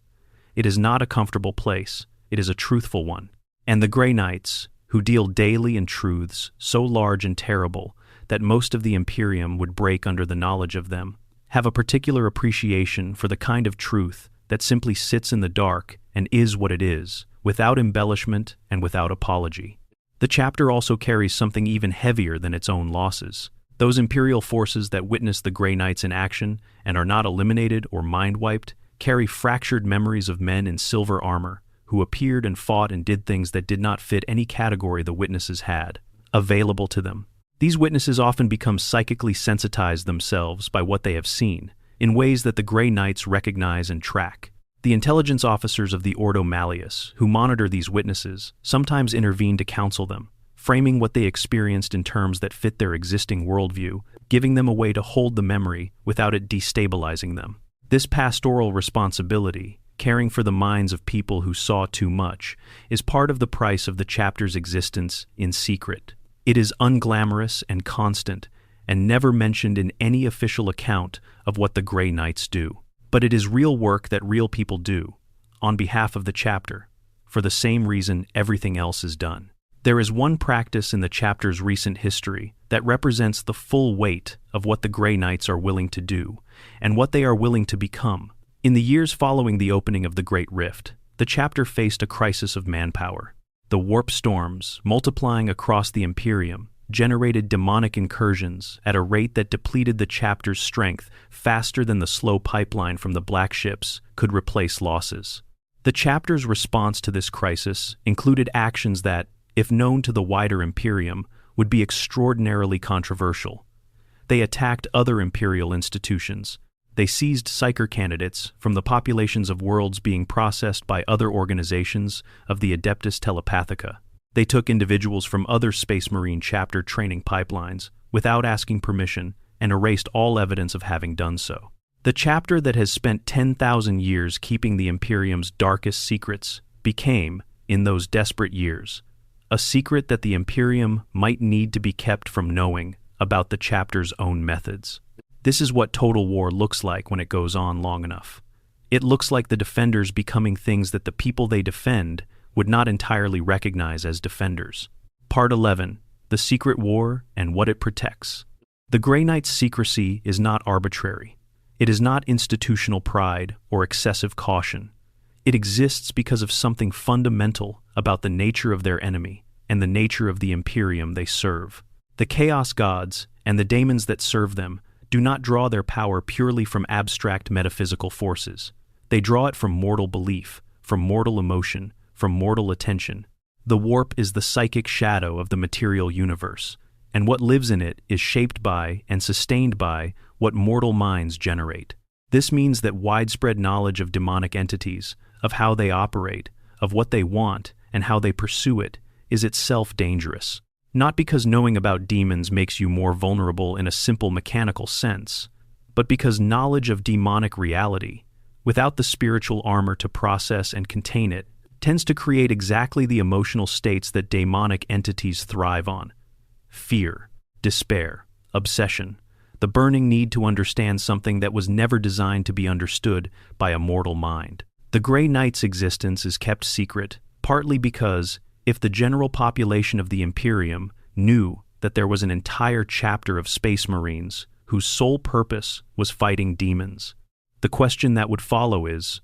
It is not a comfortable place, it is a truthful one. And the Grey Knights, who deal daily in truths so large and terrible that most of the Imperium would break under the knowledge of them, have a particular appreciation for the kind of truth that simply sits in the dark and is what it is, without embellishment and without apology. The chapter also carries something even heavier than its own losses. Those Imperial forces that witness the Grey Knights in action and are not eliminated or mind-wiped carry fractured memories of men in silver armor who appeared and fought and did things that did not fit any category the witnesses had available to them. These witnesses often become psychically sensitized themselves by what they have seen, in ways that the Grey Knights recognize and track. The intelligence officers of the Ordo Malleus, who monitor these witnesses, sometimes intervene to counsel them, framing what they experienced in terms that fit their existing worldview, giving them a way to hold the memory without it destabilizing them. This pastoral responsibility, caring for the minds of people who saw too much, is part of the price of the chapter's existence in secret. It is unglamorous and constant, and never mentioned in any official account of what the Grey Knights do. But it is real work that real people do, on behalf of the chapter, for the same reason everything else is done. There is one practice in the chapter's recent history that represents the full weight of what the Grey Knights are willing to do, and what they are willing to become. In the years following the opening of the Great Rift, the chapter faced a crisis of manpower. The warp storms, multiplying across the Imperium, generated demonic incursions at a rate that depleted the chapter's strength faster than the slow pipeline from the black ships could replace losses. The chapter's response to this crisis included actions that, if known to the wider Imperium, would be extraordinarily controversial. They attacked other Imperial institutions. They seized psyker candidates from the populations of worlds being processed by other organizations of the Adeptus Telepathica. They took individuals from other Space Marine chapter training pipelines without asking permission and erased all evidence of having done so. The chapter that has spent 10,000 years keeping the Imperium's darkest secrets became, in those desperate years, a secret that the Imperium might need to be kept from knowing about the chapter's own methods. This is what total war looks like when it goes on long enough. It looks like the defenders becoming things that the people they defend would not entirely recognize as defenders. Part 11. The Secret War and What It Protects. The Grey Knight's secrecy is not arbitrary. It is not institutional pride or excessive caution. It exists because of something fundamental about the nature of their enemy and the nature of the Imperium they serve. The Chaos Gods and the daemons that serve them do not draw their power purely from abstract metaphysical forces. They draw it from mortal belief, from mortal emotion, from mortal attention. The warp is the psychic shadow of the material universe, and what lives in it is shaped by and sustained by what mortal minds generate. This means that widespread knowledge of demonic entities, of how they operate, of what they want, and how they pursue it, is itself dangerous. Not because knowing about demons makes you more vulnerable in a simple mechanical sense, but because knowledge of demonic reality, without the spiritual armor to process and contain it, tends to create exactly the emotional states that demonic entities thrive on. Fear, despair, obsession, the burning need to understand something that was never designed to be understood by a mortal mind. The Grey Knight's existence is kept secret, partly because, if the general population of the Imperium knew that there was an entire chapter of Space Marines whose sole purpose was fighting demons, the question that would follow is,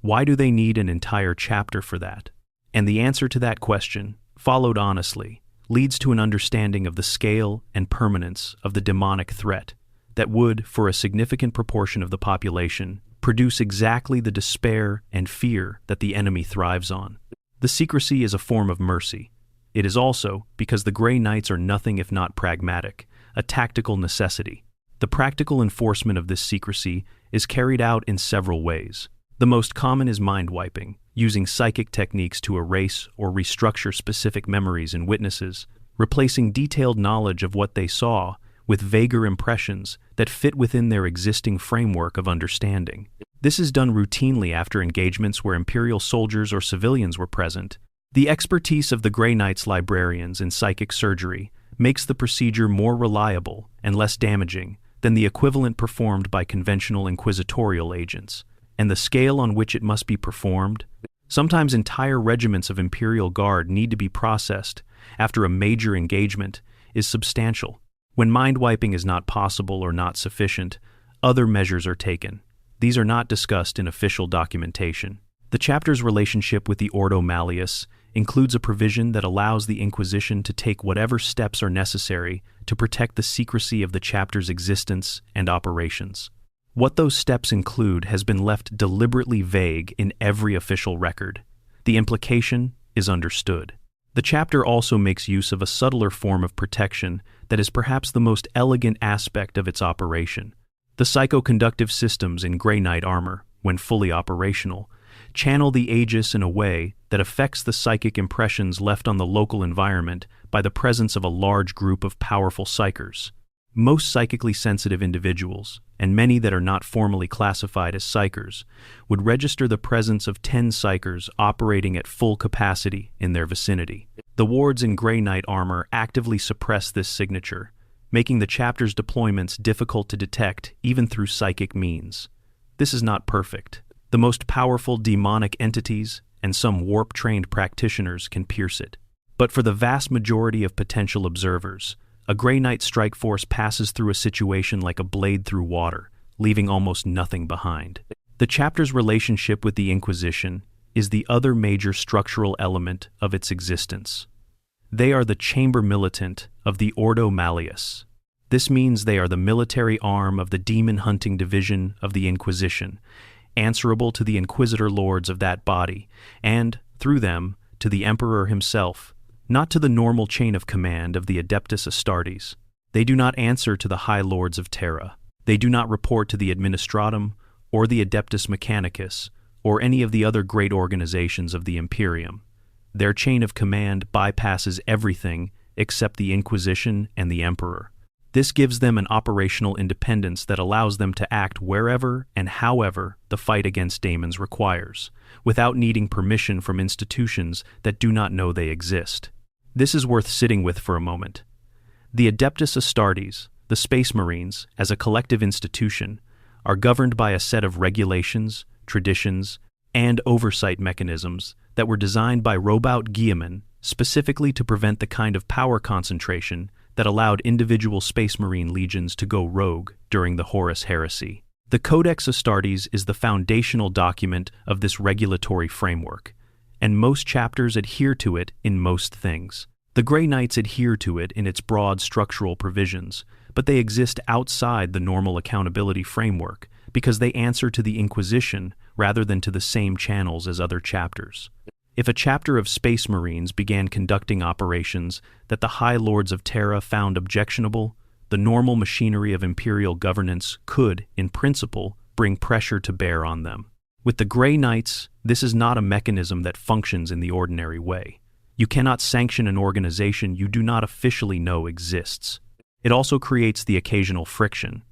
why do they need an entire chapter for that? And the answer to that question, followed honestly, leads to an understanding of the scale and permanence of the demonic threat that would, for a significant proportion of the population, produce exactly the despair and fear that the enemy thrives on. The secrecy is a form of mercy. It is also, because the Grey Knights are nothing if not pragmatic, a tactical necessity. The practical enforcement of this secrecy is carried out in several ways. The most common is mind-wiping, using psychic techniques to erase or restructure specific memories in witnesses, replacing detailed knowledge of what they saw with vaguer impressions that fit within their existing framework of understanding. This is done routinely after engagements where Imperial soldiers or civilians were present. The expertise of the Grey Knights librarians in psychic surgery makes the procedure more reliable and less damaging than the equivalent performed by conventional inquisitorial agents. And the scale on which it must be performed, sometimes entire regiments of Imperial Guard need to be processed after a major engagement, is substantial. When mind-wiping is not possible or not sufficient, other measures are taken. These are not discussed in official documentation. The chapter's relationship with the Ordo Malleus includes a provision that allows the Inquisition to take whatever steps are necessary to protect the secrecy of the chapter's existence and operations. What those steps include has been left deliberately vague in every official record. The implication is understood. The chapter also makes use of a subtler form of protection that is perhaps the most elegant aspect of its operation. The psychoconductive systems in Grey Knight armor, when fully operational, channel the Aegis in a way that affects the psychic impressions left on the local environment by the presence of a large group of powerful psychers. Most psychically sensitive individuals, and many that are not formally classified as psychers, would register the presence of 10 psychers operating at full capacity in their vicinity. The wards in Grey Knight armor actively suppress this signature, making the chapter's deployments difficult to detect even through psychic means. This is not perfect. The most powerful demonic entities and some warp-trained practitioners can pierce it. But for the vast majority of potential observers, a Grey Knight strike force passes through a situation like a blade through water, leaving almost nothing behind. The chapter's relationship with the Inquisition is the other major structural element of its existence. They are the chamber militant of the Ordo Malleus. This means they are the military arm of the demon-hunting division of the Inquisition, answerable to the Inquisitor lords of that body, and, through them, to the Emperor himself, not to the normal chain of command of the Adeptus Astartes. They do not answer to the High Lords of Terra. They do not report to the Administratum or the Adeptus Mechanicus or any of the other great organizations of the Imperium. Their chain of command bypasses everything except the Inquisition and the Emperor. This gives them an operational independence that allows them to act wherever and however the fight against daemons requires, without needing permission from institutions that do not know they exist. This is worth sitting with for a moment. The Adeptus Astartes, the Space Marines, as a collective institution, are governed by a set of regulations, traditions, and oversight mechanisms that were designed by Robout Guilliman specifically to prevent the kind of power concentration that allowed individual Space Marine legions to go rogue during the Horus Heresy. The Codex Astartes is the foundational document of this regulatory framework, and most chapters adhere to it in most things. The Grey Knights adhere to it in its broad structural provisions, but they exist outside the normal accountability framework because they answer to the Inquisition rather than to the same channels as other chapters. If a chapter of Space Marines began conducting operations that the High Lords of Terra found objectionable, the normal machinery of Imperial governance could, in principle, bring pressure to bear on them. With the Grey Knights, this is not a mechanism that functions in the ordinary way. You cannot sanction an organization you do not officially know exists. It also creates the occasional friction.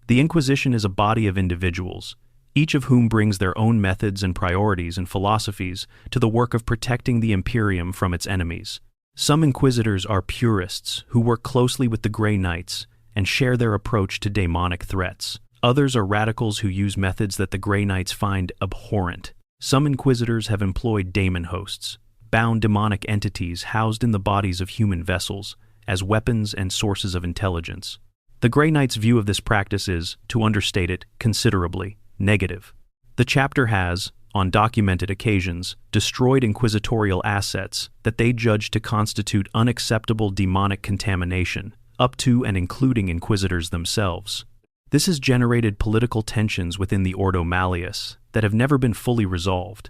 The Inquisition is a body of individuals, each of whom brings their own methods and priorities and philosophies to the work of protecting the Imperium from its enemies. Some Inquisitors are purists who work closely with the Grey Knights and share their approach to daemonic threats. Others are radicals who use methods that the Grey Knights find abhorrent. Some Inquisitors have employed daemon hosts, bound demonic entities housed in the bodies of human vessels, as weapons and sources of intelligence. The Grey Knights' view of this practice is, to understate it considerably, negative. The chapter has, on documented occasions, destroyed inquisitorial assets that they judge to constitute unacceptable demonic contamination, up to and including inquisitors themselves. This has generated political tensions within the Ordo Malleus that have never been fully resolved.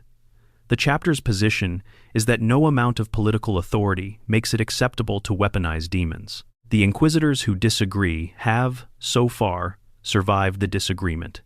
The chapter's position is that no amount of political authority makes it acceptable to weaponize demons. The inquisitors who disagree have, so far, survived the disagreement.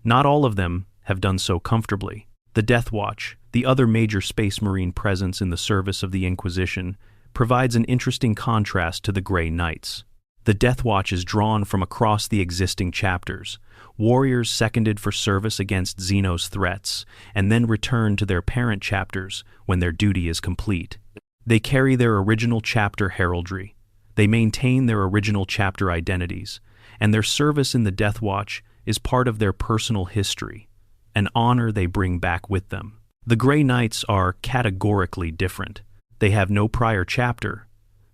Not all of them have done so comfortably. The Death Watch, the other major Space Marine presence in the service of the Inquisition, provides an interesting contrast to the Grey Knights. The Death Watch is drawn from across the existing chapters, warriors seconded for service against Xeno's threats, and then return to their parent chapters when their duty is complete. They carry their original chapter heraldry. They maintain their original chapter identities, and their service in the Death Watch is part of their personal history, an honor they bring back with them. The Grey Knights are categorically different. They have no prior chapter,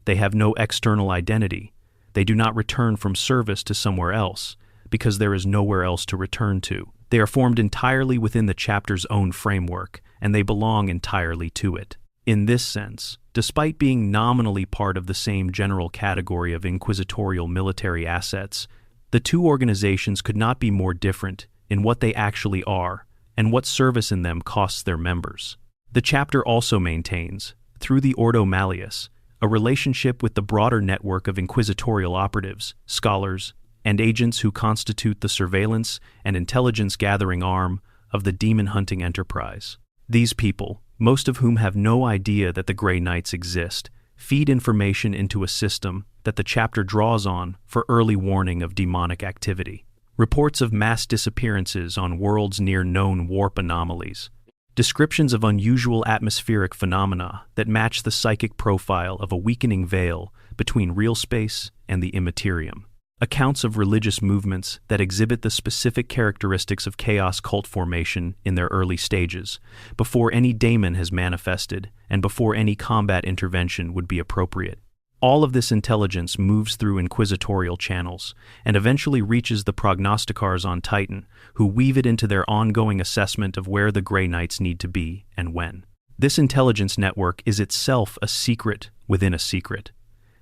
They have no external identity. They do not return from service to somewhere else, because there is nowhere else to return to. They are formed entirely within the chapter's own framework, and they belong entirely to it. In this sense, despite being nominally part of the same general category of inquisitorial military assets, the two organizations could not be more different in what they actually are and what service in them costs their members. The chapter also maintains, through the Ordo Malleus, a relationship with the broader network of inquisitorial operatives, scholars, and agents who constitute the surveillance and intelligence-gathering arm of the demon-hunting enterprise. These people, most of whom have no idea that the Grey Knights exist, feed information into a system that the chapter draws on for early warning of demonic activity. Reports of mass disappearances on worlds near known warp anomalies. Descriptions of unusual atmospheric phenomena that match the psychic profile of a weakening veil between real space and the immaterium. Accounts of religious movements that exhibit the specific characteristics of chaos cult formation in their early stages, before any daemon has manifested and before any combat intervention would be appropriate. All of this intelligence moves through inquisitorial channels and eventually reaches the prognosticars on Titan, who weave it into their ongoing assessment of where the Grey Knights need to be and when. This intelligence network is itself a secret within a secret.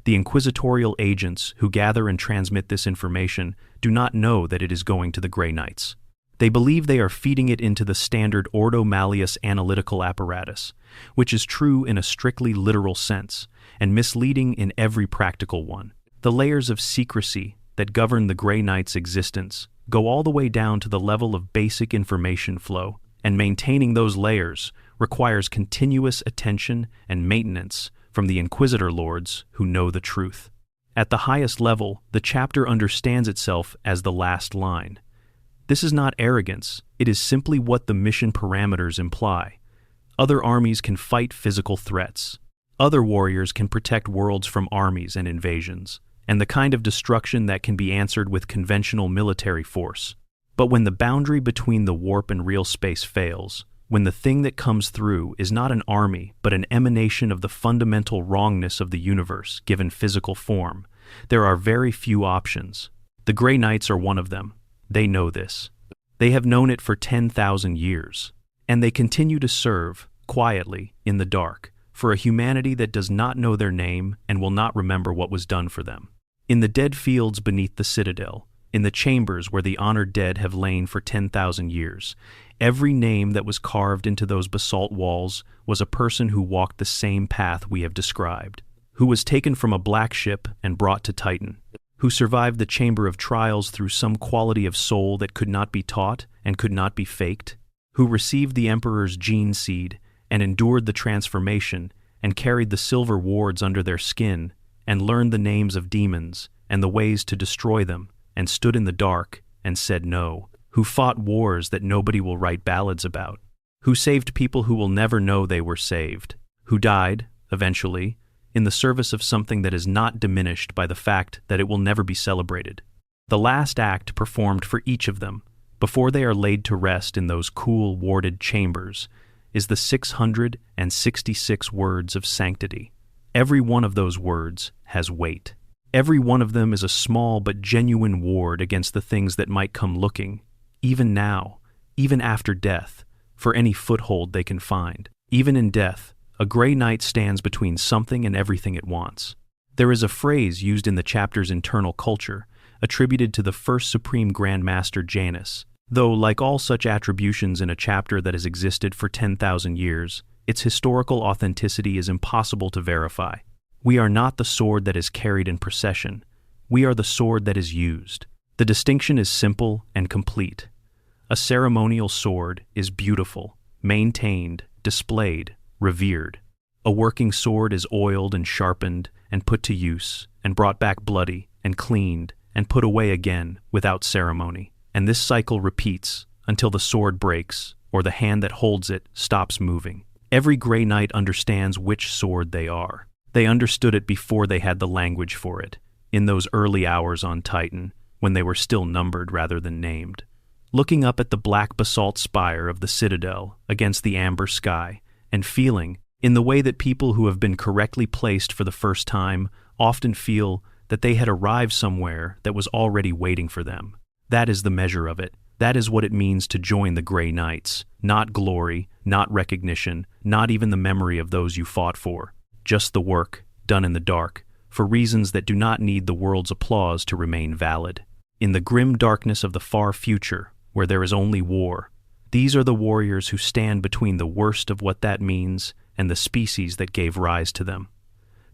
The inquisitorial agents who gather and transmit this information do not know that it is going to the Grey Knights. They believe they are feeding it into the standard Ordo Malleus analytical apparatus, which is true in a strictly literal sense, and misleading in every practical one. The layers of secrecy that govern the Grey Knight's existence go all the way down to the level of basic information flow, and maintaining those layers requires continuous attention and maintenance from the Inquisitor Lords who know the truth. At the highest level, the chapter understands itself as the last line. This is not arrogance, it is simply what the mission parameters imply. Other armies can fight physical threats. Other warriors can protect worlds from armies and invasions, and the kind of destruction that can be answered with conventional military force. But when the boundary between the warp and real space fails, when the thing that comes through is not an army but an emanation of the fundamental wrongness of the universe given physical form, there are very few options. The Grey Knights are one of them. They know this. They have known it for 10,000 years, and they continue to serve, quietly, in the dark, for a humanity that does not know their name and will not remember what was done for them. In the dead fields beneath the citadel, in the chambers where the honored dead have lain for 10,000 years, every name that was carved into those basalt walls was a person who walked the same path we have described, who was taken from a black ship and brought to Titan, who survived the chamber of trials through some quality of soul that could not be taught and could not be faked, who received the Emperor's gene seed and endured the transformation and carried the silver wards under their skin and learned the names of demons and the ways to destroy them and stood in the dark and said no, who fought wars that nobody will write ballads about, who saved people who will never know they were saved, who died, eventually, in the service of something that is not diminished by the fact that it will never be celebrated. The last act performed for each of them, before they are laid to rest in those cool, warded chambers, is the 666 words of sanctity. Every one of those words has weight. Every one of them is a small but genuine ward against the things that might come looking, even now, even after death, for any foothold they can find. Even in death, a Grey Knight stands between something and everything it wants. There is a phrase used in the chapter's internal culture, attributed to the first Supreme Grand Master Janus, though like all such attributions in a chapter that has existed for 10,000 years, its historical authenticity is impossible to verify. We are not the sword that is carried in procession. We are the sword that is used. The distinction is simple and complete. A ceremonial sword is beautiful, maintained, displayed, revered. A working sword is oiled and sharpened and put to use and brought back bloody and cleaned and put away again without ceremony. And this cycle repeats until the sword breaks or the hand that holds it stops moving. Every Grey Knight understands which sword they are. They understood it before they had the language for it, in those early hours on Titan, when they were still numbered rather than named. Looking up at the black basalt spire of the citadel against the amber sky, and feeling, in the way that people who have been correctly placed for the first time often feel that they had arrived somewhere that was already waiting for them. That is the measure of it. That is what it means to join the Grey Knights. Not glory, not recognition, not even the memory of those you fought for. Just the work, done in the dark, for reasons that do not need the world's applause to remain valid. In the grim darkness of the far future, where there is only war, these are the warriors who stand between the worst of what that means and the species that gave rise to them.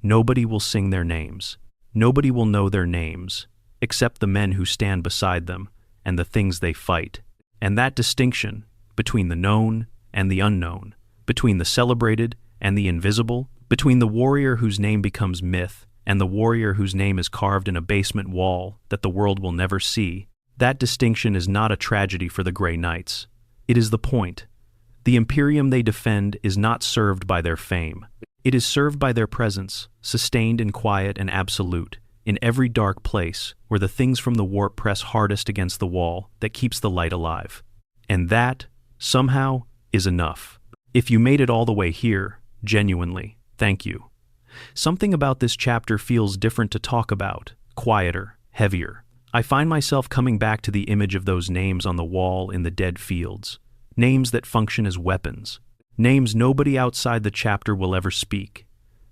Nobody will sing their names. Nobody will know their names, except the men who stand beside them and the things they fight. And that distinction between the known and the unknown, between the celebrated and the invisible, between the warrior whose name becomes myth and the warrior whose name is carved in a basement wall that the world will never see, that distinction is not a tragedy for the Grey Knights. It is the point. The Imperium they defend is not served by their fame. It is served by their presence, sustained in quiet and absolute, in every dark place where the things from the warp press hardest against the wall that keeps the light alive. And that, somehow, is enough. If you made it all the way here, genuinely, thank you. Something about this chapter feels different to talk about, quieter, heavier. I find myself coming back to the image of those names on the wall in the dead fields, names that function as weapons, names nobody outside the chapter will ever speak.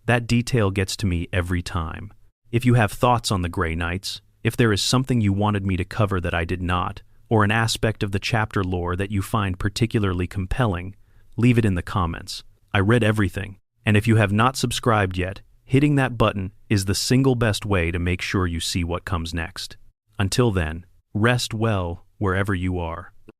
That detail gets to me every time. If you have thoughts on the Grey Knights, if there is something you wanted me to cover that I did not, or an aspect of the chapter lore that you find particularly compelling, leave it in the comments. I read everything, and if you have not subscribed yet, hitting that button is the single best way to make sure you see what comes next. Until then, rest well wherever you are.